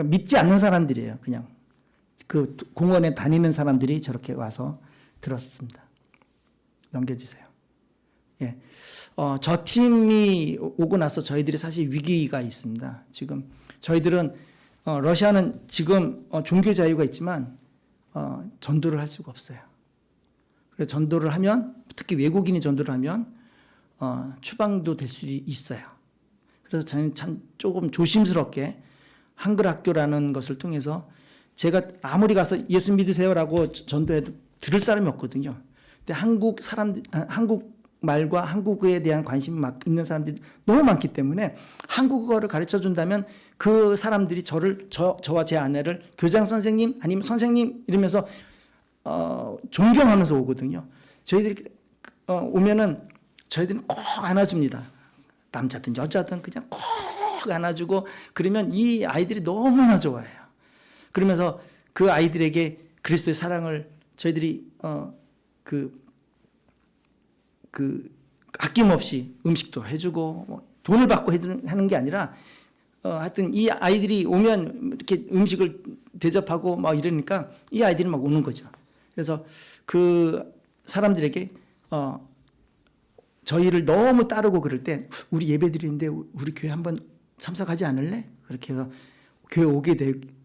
믿지 않는 사람들이에요. 그냥 그 공원에 다니는 사람들이 저렇게 와서 들었습니다. 넘겨주세요. 예. 저 팀이 오고 나서 저희들이 사실 위기가 있습니다. 지금 저희들은 러시아는 지금 종교 자유가 있지만 전도를 할 수가 없어요. 그래서 전도를 하면 특히 외국인이 전도를 하면 추방도 될 수 있어요. 그래서 저는 참 조금 조심스럽게 한글 학교라는 것을 통해서 제가 아무리 가서 예수 믿으세요라고 전도해도 들을 사람이 없거든요. 근데 한국 말과 한국어에 대한 관심이 있는 사람들이 너무 많기 때문에 한국어를 가르쳐 준다면 그 사람들이 저와 제 아내를 교장 선생님 아니면 선생님 이러면서 존경하면서 오거든요. 저희들이 오면은 저희들은 꼭 안아줍니다. 남자든 여자든 그냥 꼭 안아주고 그러면 이 아이들이 너무나 좋아해요. 그러면서 그 아이들에게 그리스도의 사랑을 저희들이 아낌없이 음식도 해주고 뭐 돈을 받고 하는 게 아니라 하여튼 이 아이들이 오면 이렇게 음식을 대접하고 막 이러니까 이 아이들이 막 오는 거죠. 그래서 그 사람들에게 저희를 너무 따르고 그럴 때 우리 예배드리는데 우리 교회 한번 참석하지 않을래? 그렇게 해서 교회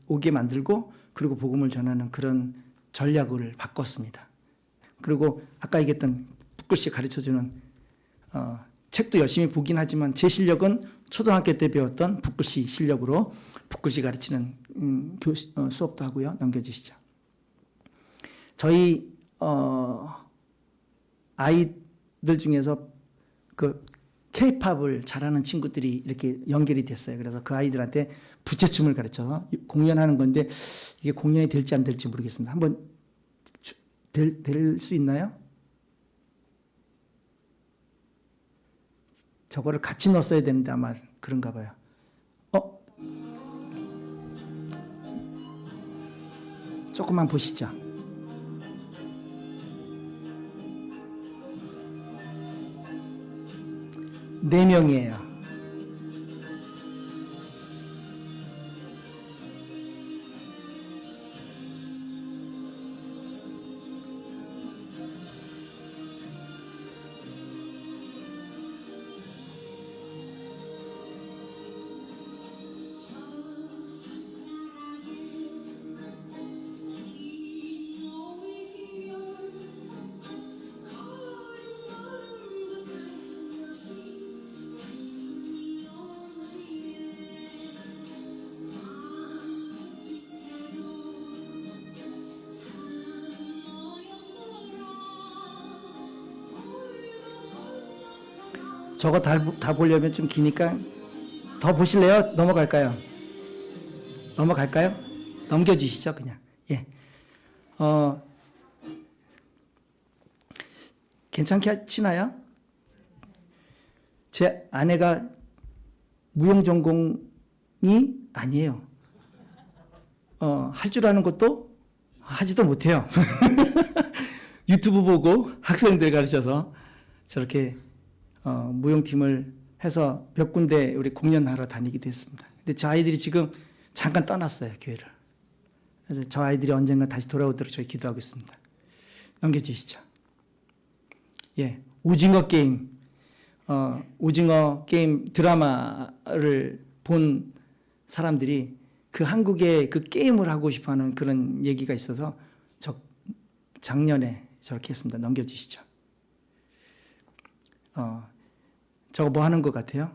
오게 만들고 그리고 복음을 전하는 그런 전략을 바꿨습니다. 그리고 아까 얘기했던 붓글씨 가르쳐주는 책도 열심히 보긴 하지만 제 실력은 초등학교 때 배웠던 붓글씨 실력으로 붓글씨 가르치는 수업도 하고요. 넘겨주시죠. 저희 아이들 중에서 그 K-팝을 잘하는 친구들이 이렇게 연결이 됐어요. 그래서 그 아이들한테 부채춤을 가르쳐서 공연하는 건데 이게 공연이 될지 안 될지 모르겠습니다. 한번 될 수 있나요? 저거를 같이 넣었어야 되는데 아마 그런가 봐요. 조금만 보시죠. 네 명이에요. 저거 다 보려면 좀 기니까 더 보실래요? 넘어갈까요? 넘어갈까요? 넘겨주시죠, 그냥. 예. 괜찮게 치나요? 제 아내가 무용 전공이 아니에요. 할 줄 아는 것도 하지도 못해요. 유튜브 보고 학생들 가르쳐서 저렇게 무용팀을 해서 몇 군데 우리 공연하러 다니기도 했습니다. 근데 저 아이들이 지금 잠깐 떠났어요, 교회를. 그래서 저 아이들이 언젠가 다시 돌아오도록 저희 기도하고 있습니다. 넘겨주시죠. 예, 오징어 게임 드라마를 본 사람들이 그 한국에 그 게임을 하고 싶어하는 그런 얘기가 있어서 작년에 저렇게 했습니다. 넘겨주시죠. 저거 뭐 하는 것 같아요?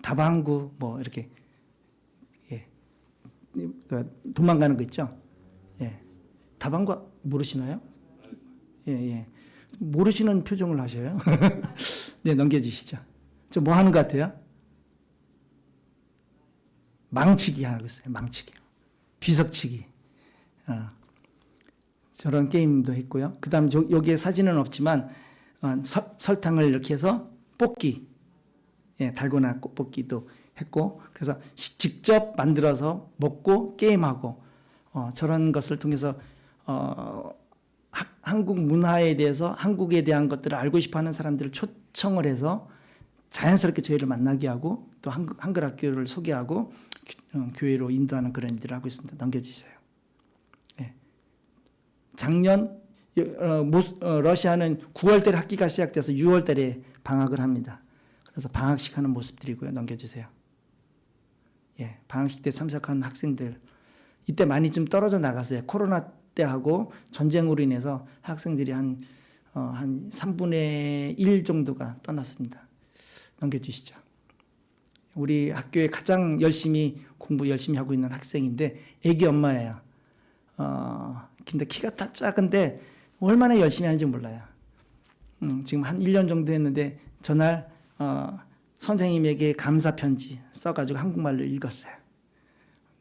다방구 뭐 이렇게 예. 도망가는 거 있죠? 예. 다방구 모르시나요? 예, 예. 모르시는 표정을 하셔요. 네, 넘겨주시죠. 저 뭐 하는 것 같아요? 망치기 하고 있어요. 망치기. 비석치기. 저런 게임도 했고요. 그 다음 여기에 사진은 없지만 설탕을 이렇게 해서 뽑기, 예, 달고나 뽑기도 했고, 그래서 직접 만들어서 먹고 게임하고 저런 것을 통해서 한국 문화에 대해서 한국에 대한 것들을 알고 싶어하는 사람들을 초청을 해서 자연스럽게 저희를 만나게 하고 또 한글 학교를 소개하고 교회로 인도하는 그런 일들을 하고 있습니다. 넘겨주세요. 예. 작년 러시아는 9월달에 학기가 시작돼서 6월달에 방학을 합니다. 그래서 방학식 하는 모습들이고요. 넘겨주세요. 예, 방학식 때 참석한 학생들 이때 많이 좀 떨어져 나갔어요. 코로나 때하고 전쟁으로 인해서 학생들이 한 3분의 1 정도가 떠났습니다. 넘겨주시죠. 우리 학교에 가장 공부 열심히 하고 있는 학생인데 애기 엄마예요. 근데 키가 다 작은데 얼마나 열심히 하는지 몰라요. 지금 한 1년 정도 했는데 전날 선생님에게 감사 편지 써가지고 한국말로 읽었어요.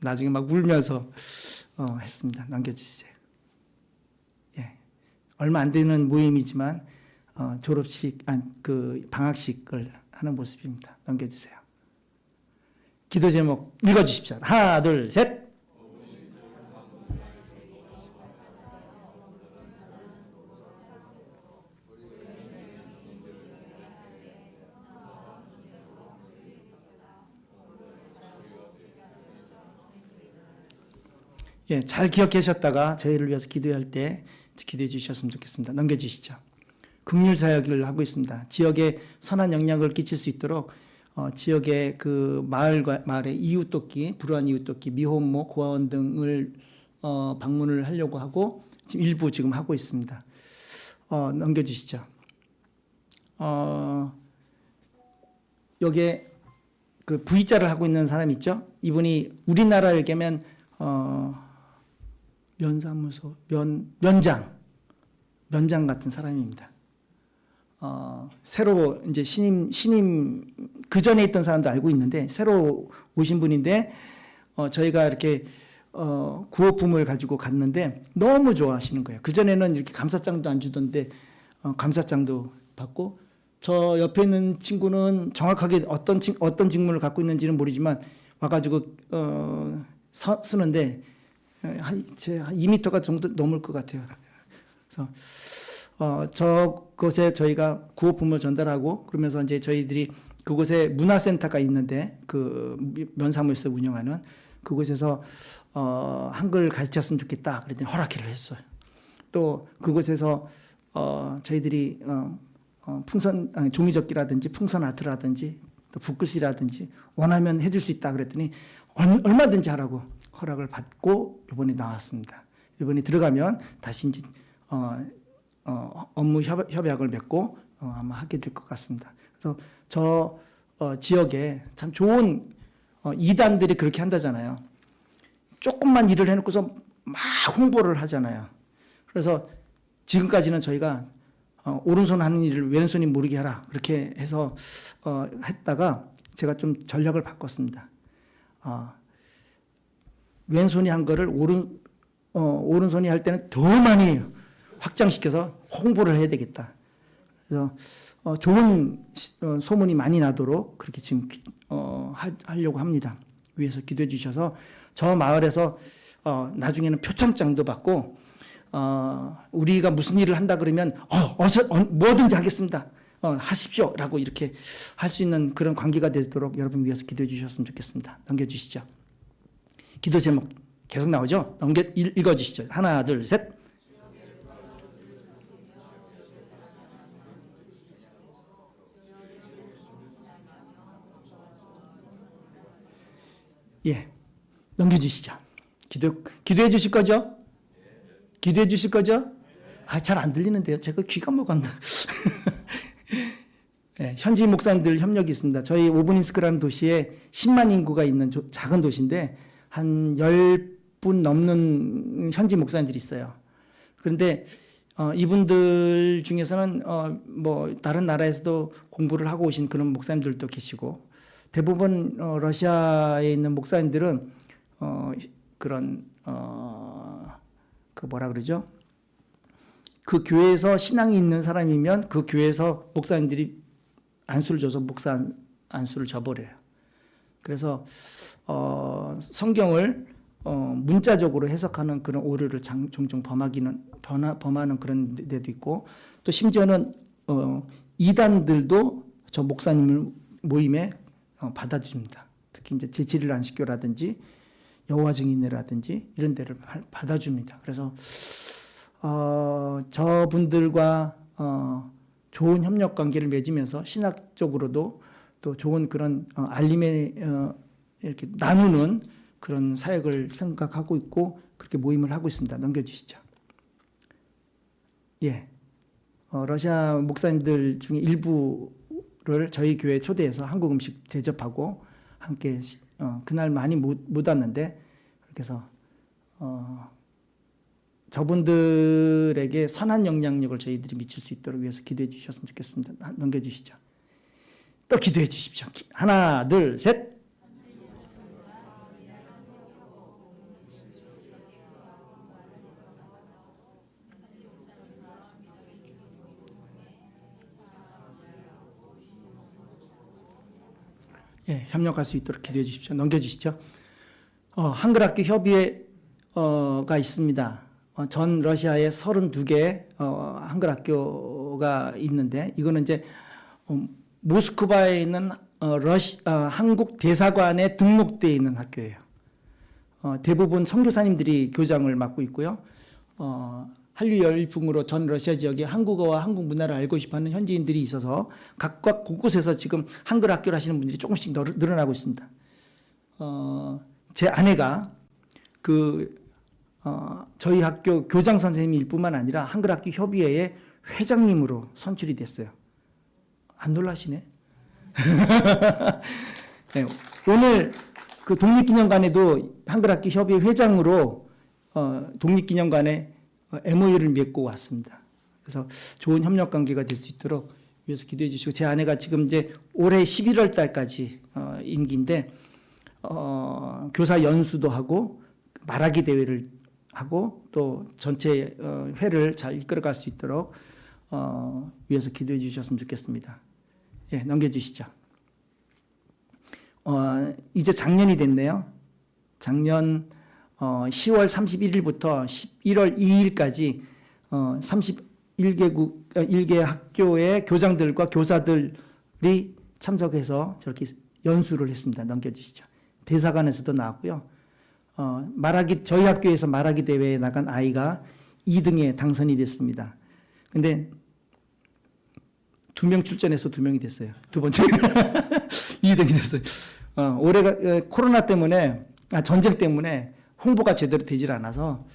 나중에 막 울면서 했습니다. 넘겨주세요. 예, 얼마 안 되는 모임이지만 졸업식, 그 방학식을 하는 모습입니다. 넘겨주세요. 기도 제목 읽어주십시오. 하나, 둘, 셋. 예, 잘 기억하셨다가 저희를 위해서 기도할 때 기도해 주셨으면 좋겠습니다. 넘겨주시죠. 긍휼 사역을 하고 있습니다. 지역에 선한 영향을 끼칠 수 있도록 지역의 그 마을의 이웃돕기, 불우한 이웃돕기, 미혼모, 고아원 등을 방문을 하려고 하고 지금 일부 지금 하고 있습니다. 넘겨주시죠. 여기에 그 V자를 하고 있는 사람 있죠? 이분이 우리나라에 얘기하면 면사무소, 면장 같은 사람입니다. 새로 이제 신임 그 전에 있던 사람도 알고 있는데 새로 오신 분인데 저희가 이렇게 구호품을 가지고 갔는데 너무 좋아하시는 거예요. 그 전에는 이렇게 감사장도 안 주던데 감사장도 받고 저 옆에 있는 친구는 정확하게 어떤 직무를 갖고 있는지는 모르지만 와가지고 쓰는데 한 2m가 정도 넘을 것 같아요. 그래서 저곳에 저희가 구호품을 전달하고 그러면서 이제 저희들이 그곳에 문화센터가 있는데 그 면사무에서 운영하는 그곳에서 한글 가르쳤으면 좋겠다 그랬더니 허락을 했어요. 또 그곳에서 저희들이 종이접기라든지 풍선 아트라든지 또 붓글씨라든지 원하면 해줄 수 있다 그랬더니 얼마든지 하라고 허락을 받고 이번에 나왔습니다. 이번에 들어가면 다시 이제 업무 협약을 맺고 아마 하게 될 것 같습니다. 그래서 저 지역에 참 좋은 이단들이 그렇게 한다잖아요. 조금만 일을 해놓고서 막 홍보를 하잖아요. 그래서 지금까지는 저희가 오른손 하는 일을 왼손이 모르게 하라 그렇게 해서 했다가 제가 좀 전략을 바꿨습니다. 왼손이 한 거를 오른손이 할 때는 더 많이 확장시켜서 홍보를 해야 되겠다. 그래서 좋은 소문이 많이 나도록 그렇게 지금 하려고 합니다. 위에서 기도해 주셔서 저 마을에서 나중에는 표창장도 받고 우리가 무슨 일을 한다 그러면 어서 뭐든지 하겠습니다. 하십시오라고 이렇게 할 수 있는 그런 관계가 되도록 여러분 위해서 기도해 주셨으면 좋겠습니다. 넘겨주시죠. 기도 제목 계속 나오죠? 읽어주시죠. 하나, 둘, 셋. 예, 넘겨주시죠. 기도해 주실 거죠? 기도해 주실 거죠? 잘 안 들리는데요. 제가 귀가 먹었나. 네, 현지 목사님들 협력이 있습니다. 저희 오브닌스크라는 도시에 10만 인구가 있는 작은 도시인데 한 10분 넘는 현지 목사님들이 있어요. 그런데 이분들 중에서는 뭐 다른 나라에서도 공부를 하고 오신 그런 목사님들도 계시고 대부분 러시아에 있는 목사님들은 그런 그 뭐라 그러죠? 그 교회에서 신앙이 있는 사람이면 그 교회에서 목사님들이 안수를 줘서 목사 안수를 줘버려요. 그래서 성경을 문자적으로 해석하는 그런 오류를 종종 범하는 그런 데도 있고 또 심지어는 이단들도 저 목사님을 모임에 받아줍니다. 특히 이제 제7일 안식교라든지 여호와 증인회라든지 이런 데를 받아줍니다. 그래서 저분들과 좋은 협력 관계를 맺으면서 신학적으로도 또 좋은 그런 알림에 이렇게 나누는 그런 사역을 생각하고 있고 그렇게 모임을 하고 있습니다. 넘겨주시죠. 예, 러시아 목사님들 중에 일부를 저희 교회에 초대해서 한국 음식 대접하고 함께 그날 많이 못 왔는데 그렇게 해서 저분들에게 선한 영향력을 저희들이 미칠 수 있도록 위해서 기도해 주셨으면 좋겠습니다. 넘겨주시죠. 또 기도해 주십시오. 하나, 둘, 셋. 예, 협력할 수 있도록 기도해 주십시오. 넘겨주시죠. 한글학교 협의회가 있습니다. 전 러시아에 32개 한글학교가 있는데 이거는 이제 모스크바에 있는 한국 대사관에 등록되어 있는 학교예요. 대부분 선교사님들이 교장을 맡고 있고요. 한류 열풍으로 전 러시아 지역에 한국어와 한국 문화를 알고 싶어하는 현지인들이 있어서 각각 곳곳에서 지금 한글 학교를 하시는 분들이 조금씩 늘어나고 있습니다. 제 아내가 저희 학교 교장 선생님일 뿐만 아니라 한글 학교 협의회의 회장님으로 선출이 됐어요. 안 놀라시네? 네, 오늘 그 독립기념관에도 한글 학교 협의회 회장으로 독립기념관에 MOU를 맺고 왔습니다. 그래서 좋은 협력 관계가 될 수 있도록 위해서 기도해 주시고 제 아내가 지금 이제 올해 11월 달까지 임기인데 교사 연수도 하고 말하기 대회를 하고 또 전체 회를 잘 이끌어갈 수 있도록 위해서 기도해 주셨으면 좋겠습니다. 예, 넘겨주시죠. 이제 작년이 됐네요. 작년 10월 31일부터 11월 2일까지 1개 학교의 교장들과 교사들이 참석해서 저렇게 연수를 했습니다. 넘겨주시죠. 대사관에서도 나왔고요. 저희 학교에서 말하기 대회에 나간 아이가 2등에 당선이 됐습니다. 근데 2명 출전해서 2명이 됐어요. 두 번째 2등이 됐어요. 올해가 코로나 때문에 전쟁 때문에 홍보가 제대로 되질 않아서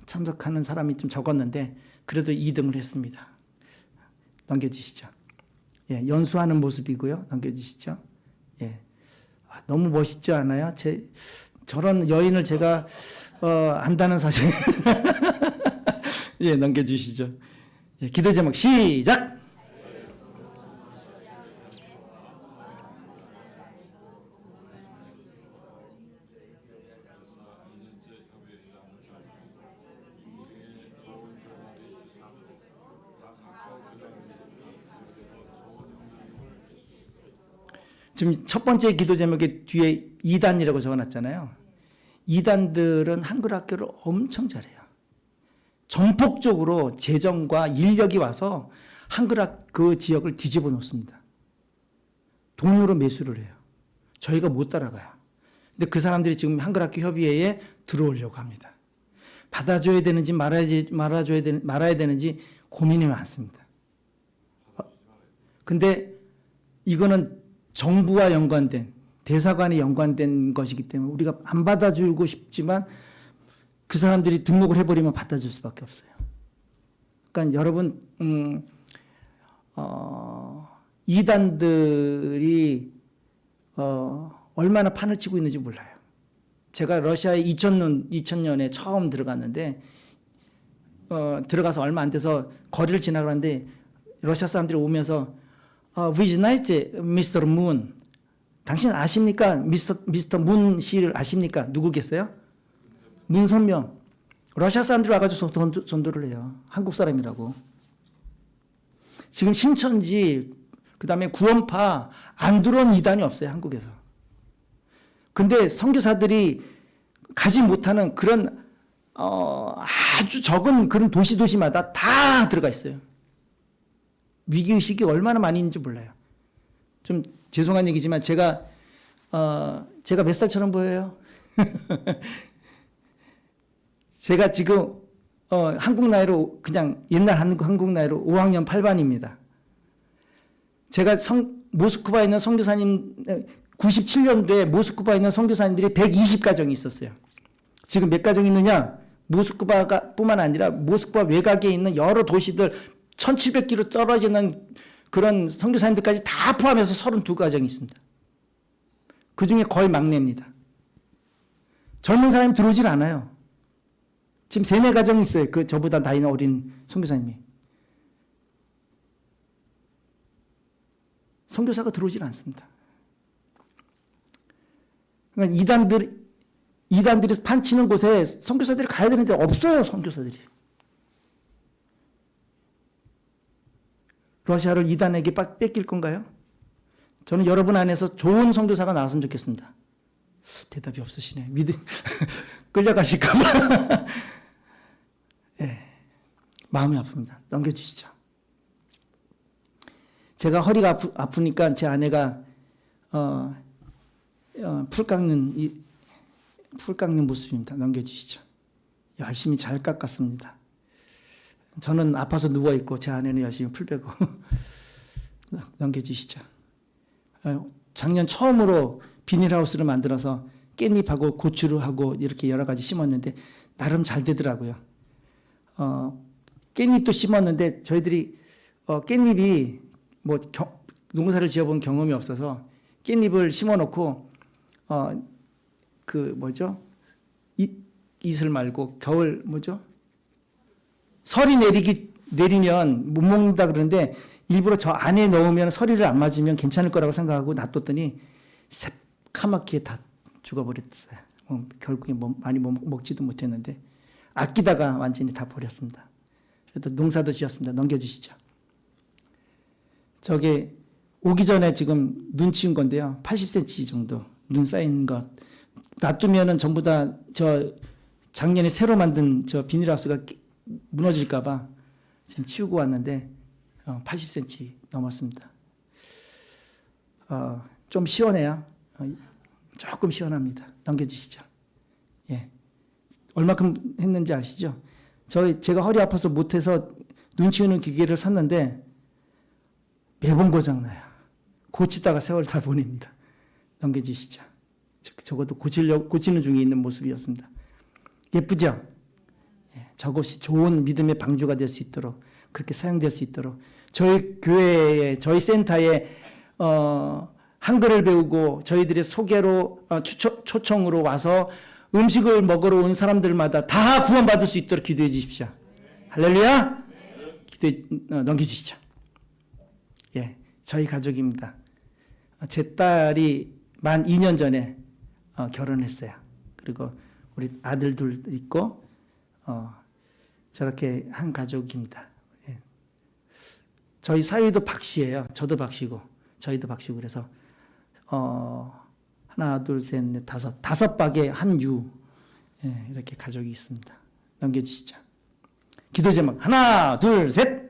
참석하는 사람이 좀 적었는데 그래도 2등을 했습니다. 넘겨주시죠. 예, 연수하는 모습이고요. 넘겨주시죠. 예, 너무 멋있지 않아요? 저런 여인을 제가 안다는 사실. 예, 넘겨주시죠. 예, 기도 제목 시작. 지금 첫 번째 기도 제목에 뒤에 2단이라고 적어놨잖아요. 2단들은 한글 학교를 엄청 잘해요. 전폭적으로 재정과 인력이 와서 그 지역을 뒤집어 놓습니다. 돈으로 매수를 해요. 저희가 못 따라가요. 근데 그 사람들이 지금 한글 학교 협의회에 들어오려고 합니다. 받아줘야 되는지 말아야 되는지 고민이 많습니다. 근데 이거는 정부와 연관된, 대사관에 연관된 것이기 때문에 우리가 안 받아주고 싶지만 그 사람들이 등록을 해버리면 받아줄 수밖에 없어요. 그러니까 여러분, 이단들이 얼마나 판을 치고 있는지 몰라요. 제가 러시아에 2000년에 처음 들어갔는데 들어가서 얼마 안 돼서 거리를 지나가는데 러시아 사람들이 오면서 We like Mr. Moon. 당신 아십니까? 미스터 문 씨를 아십니까? 누구겠어요? 문선명. 러시아 사람들이 와가지고 전도를 해요. 한국 사람이라고. 지금 신천지, 그 다음에 구원파 안 들어온 이단이 없어요. 한국에서. 근데 선교사들이 가지 못하는 그런 아주 적은 그런 도시마다 다 들어가 있어요. 위기의식이 얼마나 많이 있는지 몰라요. 좀 죄송한 얘기지만 제가 몇 살처럼 보여요? 제가 지금 한국 나이로 그냥 옛날 한국 나이로 5학년 8반입니다. 제가 모스크바에 있는 선교사님 97년도에 모스크바에 있는 선교사님들이 120가정이 있었어요. 지금 몇 가정이 있느냐? 모스크바가 뿐만 아니라 모스크바 외곽에 있는 여러 도시들 1700km 떨어지는 그런 선교사님들까지 다 포함해서 32가정이 있습니다. 그중에 거의 막내입니다. 젊은 사람이 들어오질 않아요. 지금 3-4가정이 있어요. 저보다 나이 어린 선교사님이. 선교사가 들어오질 않습니다. 그러니까 이단들이 판치는 곳에 선교사들이 가야 되는데 없어요. 선교사들이. 러시아를 이단에게 뺏길 건가요? 저는 여러분 안에서 좋은 선교사가 나왔으면 좋겠습니다. 대답이 없으시네. 끌려가실까봐. 네, 마음이 아픕니다. 넘겨주시죠. 제가 허리가 아프니까 제 아내가 풀 깎는 모습입니다. 넘겨주시죠. 열심히 잘 깎았습니다. 저는 아파서 누워있고 제 아내는 열심히 풀 빼고 넘겨주시죠. 작년 처음으로 비닐하우스를 만들어서 깻잎하고 고추를 하고 이렇게 여러 가지 심었는데 나름 잘 되더라고요. 깻잎도 심었는데 저희들이 깻잎이 농사를 지어본 경험이 없어서 깻잎을 심어놓고 이슬 말고 겨울 설이 내리면 못 먹는다 그러는데 일부러 저 안에 넣으면 서리를 안 맞으면 괜찮을 거라고 생각하고 놔뒀더니 새카맣게 다 죽어버렸어요. 결국에 많이 먹지도 못했는데 아끼다가 완전히 다 버렸습니다. 그래도 농사도 지었습니다. 넘겨주시죠. 저게 오기 전에 지금 눈 치운 건데요. 80cm 정도 눈 쌓인 것. 놔두면은 전부 다 저 작년에 새로 만든 저 비닐하우스가 무너질까봐 지금 치우고 왔는데 80cm 넘었습니다. 좀 시원해요. 조금 시원합니다. 넘겨주시죠. 예. 얼마큼 했는지 아시죠? 제가 허리 아파서 못해서 눈 치우는 기계를 샀는데 매번 고장나요. 고치다가 세월 다 보냅니다. 넘겨주시죠. 적어도 고치는 중에 있는 모습이었습니다. 예쁘죠? 예, 저것이 좋은 믿음의 방주가 될 수 있도록, 그렇게 사용될 수 있도록 저희 교회에, 저희 센터에 한글을 배우고 저희들의 소개로 초청으로 와서 음식을 먹으러 온 사람들마다 다 구원받을 수 있도록 기도해 주십시오. 할렐루야! 넘겨주시죠. 예, 저희 가족입니다. 제 딸이 만 2년 전에 결혼했어요. 그리고 우리 아들 둘 있고 저렇게 한 가족입니다. 예. 저희 사위도 박씨예요. 저도 박씨고 저희도 박씨고 그래서 하나 둘 셋 넷 다섯 박에 한 유. 예, 이렇게 가족이 있습니다. 넘겨주시죠. 기도 제목 하나 둘 셋.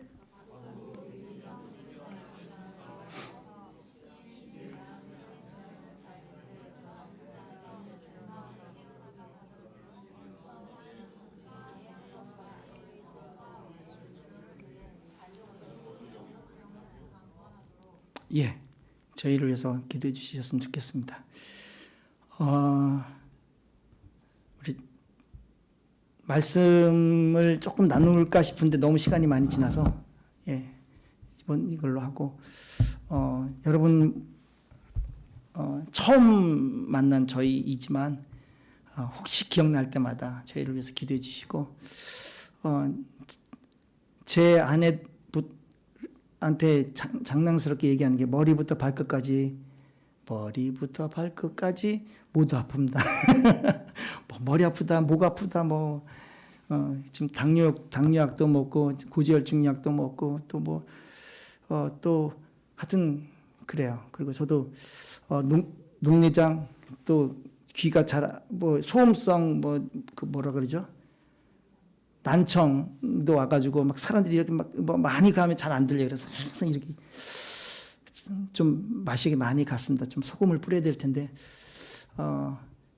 예, 저희를 위해서 기도해 주셨으면 좋겠습니다. 우리 말씀을 조금 나눌까 싶은데 너무 시간이 많이 지나서 예, 이번 이걸로 하고 여러분 처음 만난 저희이지만 혹시 기억날 때마다 저희를 위해서 기도해 주시고 제 아내한테 장난스럽게 얘기하는 게 머리부터 발끝까지 모두 아픕니다. 뭐 머리 아프다, 목 아프다, 지금 당뇨약도 먹고 고지혈증약도 먹고 또 하여튼 그래요. 그리고 저도 녹내장 또 귀가 소음성 뭐라 그러죠? 난청도 와가지고 막 사람들이 이렇게 많이 가면 잘 안 들려요. 그래서 항상 이렇게 좀 마시게 많이 갔습니다. 좀 소금을 뿌려야 될 텐데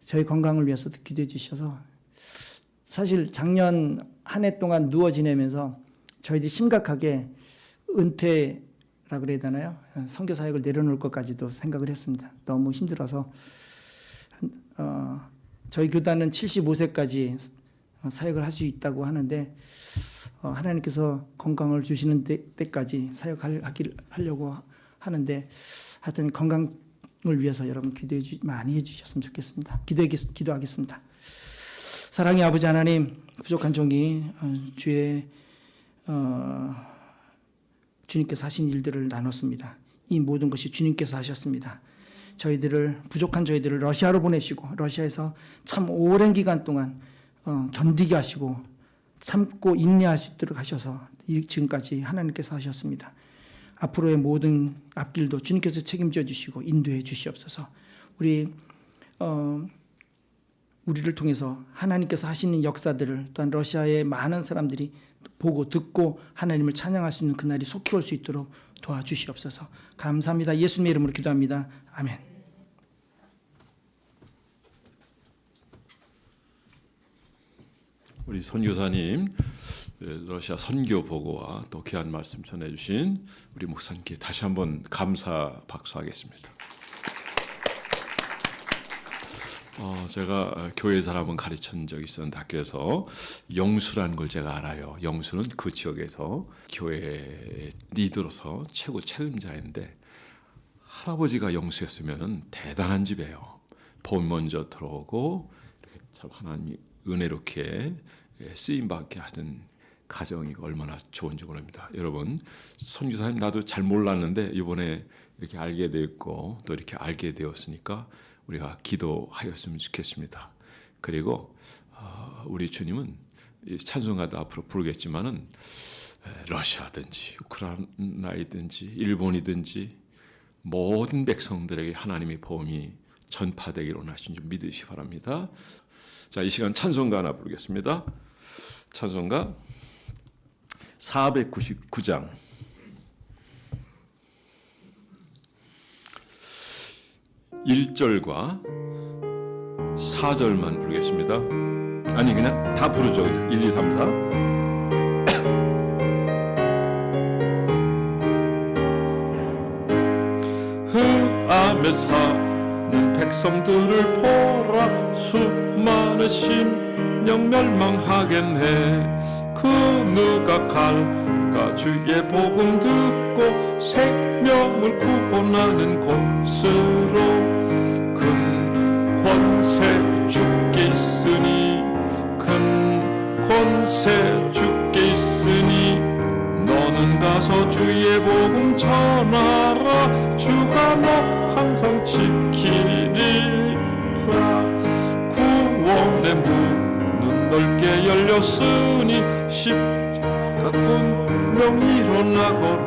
저희 건강을 위해서도 기도해 주셔서 사실 작년 한 해 동안 누워 지내면서 저희들이 심각하게 은퇴라 그래야 되나요? 선교 사역을 내려놓을 것까지도 생각을 했습니다. 너무 힘들어서 저희 교단은 75세까지 사역을 할 수 있다고 하는데 하나님께서 건강을 주시는 때까지 사역하려고 하는데 하여튼 건강을 위해서 여러분 많이 해주셨으면 좋겠습니다. 기도하겠습니다. 사랑의 아버지 하나님, 부족한 종이 주님께서 하신 일들을 나눴습니다. 이 모든 것이 주님께서 하셨습니다. 부족한 저희들을 러시아로 보내시고 러시아에서 참 오랜 기간 동안 견디게 하시고 참고 인내할 수 있도록 하셔서 지금까지 하나님께서 하셨습니다. 앞으로의 모든 앞길도 주님께서 책임져 주시고 인도해 주시옵소서. 우리를 통해서 하나님께서 하시는 역사들을 또한 러시아의 많은 사람들이 보고 듣고 하나님을 찬양할 수 있는 그날이 속히 올 수 있도록 도와주시옵소서. 감사합니다. 예수님의 이름으로 기도합니다. 아멘. 우리 선교사님 러시아 선교 보고와 또 귀한 말씀 전해주신 우리 목사님께 다시 한번 감사 박수하겠습니다. 제가 교회에서 한번 가르친 적이 있었는데 학교에서 영수라는 걸 제가 알아요. 영수는 그 지역에서 교회 리더로서 최고 책임자인데 할아버지가 영수였으면 대단한 집이에요. 돈 먼저 들어오고 참 하나님이 은혜롭게 쓰임받게 하는 가정이 얼마나 좋은지 모릅니다. 여러분 선교사님 나도 잘 몰랐는데 이번에 이렇게 알게 되었고 또 이렇게 알게 되었으니까 우리가 기도하였으면 좋겠습니다. 그리고 우리 주님은 찬송가도 앞으로 부르겠지만은 러시아든지 우크라이나이든지 일본이든지 모든 백성들에게 하나님의 보험이 전파되기로 하신 줄 믿으시기 바랍니다. 자, 이 시간 찬송가 하나 부르겠습니다. 찬송가 499장 1절과 4절만 부르겠습니다. 아니 그냥 다 부르죠. 그냥 1, 2, 3, 4. 흑암에 사는 백성들을 보라. 수많은 심령 멸망하겠네. 그 누가 갈까. 주의 복음 듣고 생명을 구원하는 곳으로. 큰 권세 주께 있으니, 큰 권세 주께 있으니, 너는 가서 주의 복음 전하라. 주가 너 항상 지키리라. 구원의 문은 넓게 열렸으니, 십자가 분명 일어나거라.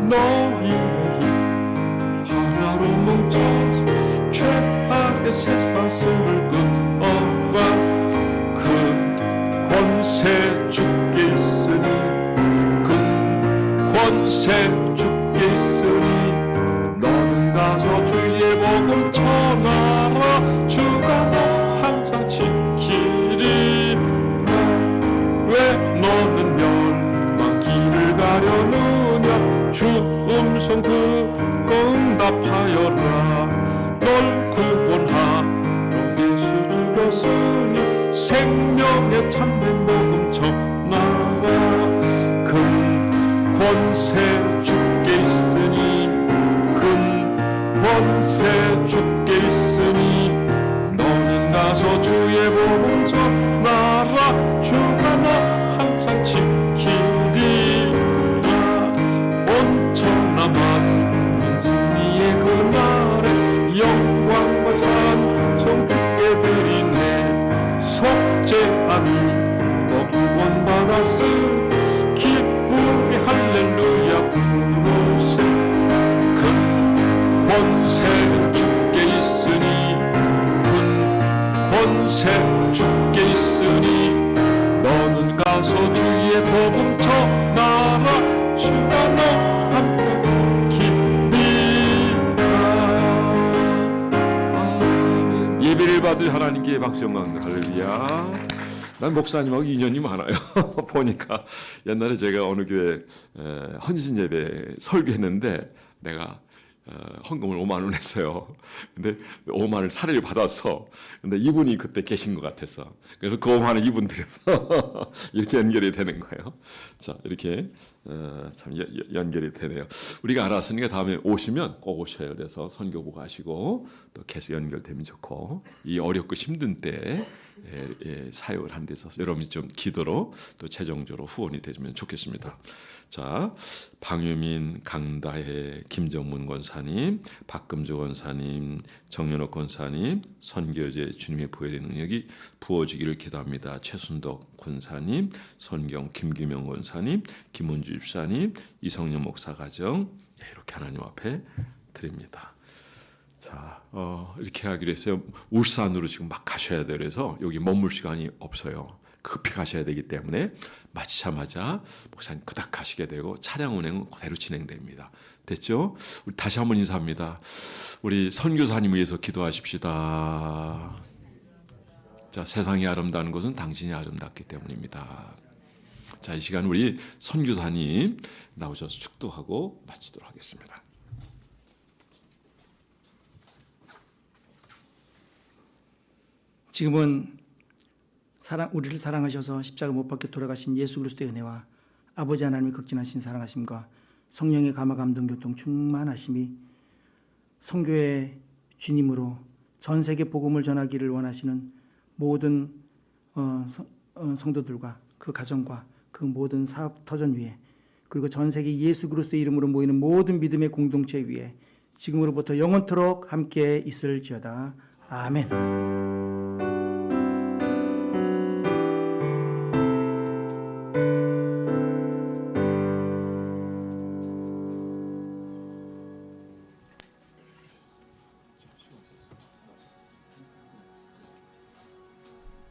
너희의 힘 하나로 뭉쳐 죄악의 쇠사슬을 끊어라. 큰 권세 주께 있으니, 권세 주께 있으니, 너는 가서 주의 복음 전하라. 주가 너 항상 지키리라. 왜 너는 멸망 길을 가려느냐. 주 음성 듣고 응답하여라. 널 구원하러 예수 죽었으니, 생명의 참된 복음 전하라. 큰 권세 주께 있으니, 큰 권세 주께 있으니, 너는 가서 주의 복음 전하라. 주가 너 항상 지키리라. 온천하 만민 승리의 그날에 영광과 찬송 주께 드리네. 속죄함이 너 구원받았으니, 기쁘게 할렐루야 부르세. 큰 권세 주께 있으니, 큰 권세 주께 있으니, 너는 가서 주의 복음 전하라. 주가 너 함께 기리라. 예배를 받을 하나님께 박수 영광 할렐루야. 난 목사님하고 인연이 많아요. 보니까 옛날에 제가 어느 교회 헌신 예배 설교했는데 내가 헌금을 5만 원 했어요. 근데 5만 원을 사례를 받았어. 근데 이분이 그때 계신 것 같아서, 그래서 그 5만 원 이분 드려서 이렇게 연결이 되는 거예요. 자, 이렇게 참 연결이 되네요. 우리가 알았으니까 다음에 오시면 꼭 오셔요. 그래서 선교 보고 가시고 또 계속 연결되면 좋고, 이 어렵고 힘든 때 사역을 한 데 있어서 여러분이 좀 기도로 또 재정적으로 후원이 되면 좋겠습니다. 자, 방유민, 강다혜, 김정문 권사님, 박금주 권사님, 정연옥 권사님, 선교제 주님의 부활의 능력이 부어지기를 기도합니다. 최순덕 권사님, 선경 김규명 권사님, 김은주 집사님, 이성년 목사 가정, 이렇게 하나님 앞에 드립니다. 자, 이렇게 하기로 했어요. 울산으로 지금 막 가셔야 돼요. 그래서 여기 머물 시간이 없어요. 급히 가셔야 되기 때문에 마치자마자 목사님 그닥 가시게 되고 차량 운행은 그대로 진행됩니다. 됐죠? 우리 다시 한번 인사합니다. 우리 선교사님 위해서 기도하십시다. 자, 세상이 아름다운 것은 당신이 아름답기 때문입니다. 자, 이 시간 우리 선교사님 나오셔서 축도하고 마치도록 하겠습니다. 지금은 우리를 사랑하셔서 십자가 못 박혀 돌아가신 예수 그리스도의 은혜와 아버지 하나님의 극진하신 사랑하심과 성령의 감화 감동 교통 충만하심이 성교의 주님으로 전 세계 복음을 전하기를 원하시는 모든 성도들과 그 가정과 그 모든 사업 터전 위에, 그리고 전 세계 예수 그리스도의 이름으로 모이는 모든 믿음의 공동체 위에 지금으로부터 영원토록 함께 있을지어다. 아멘.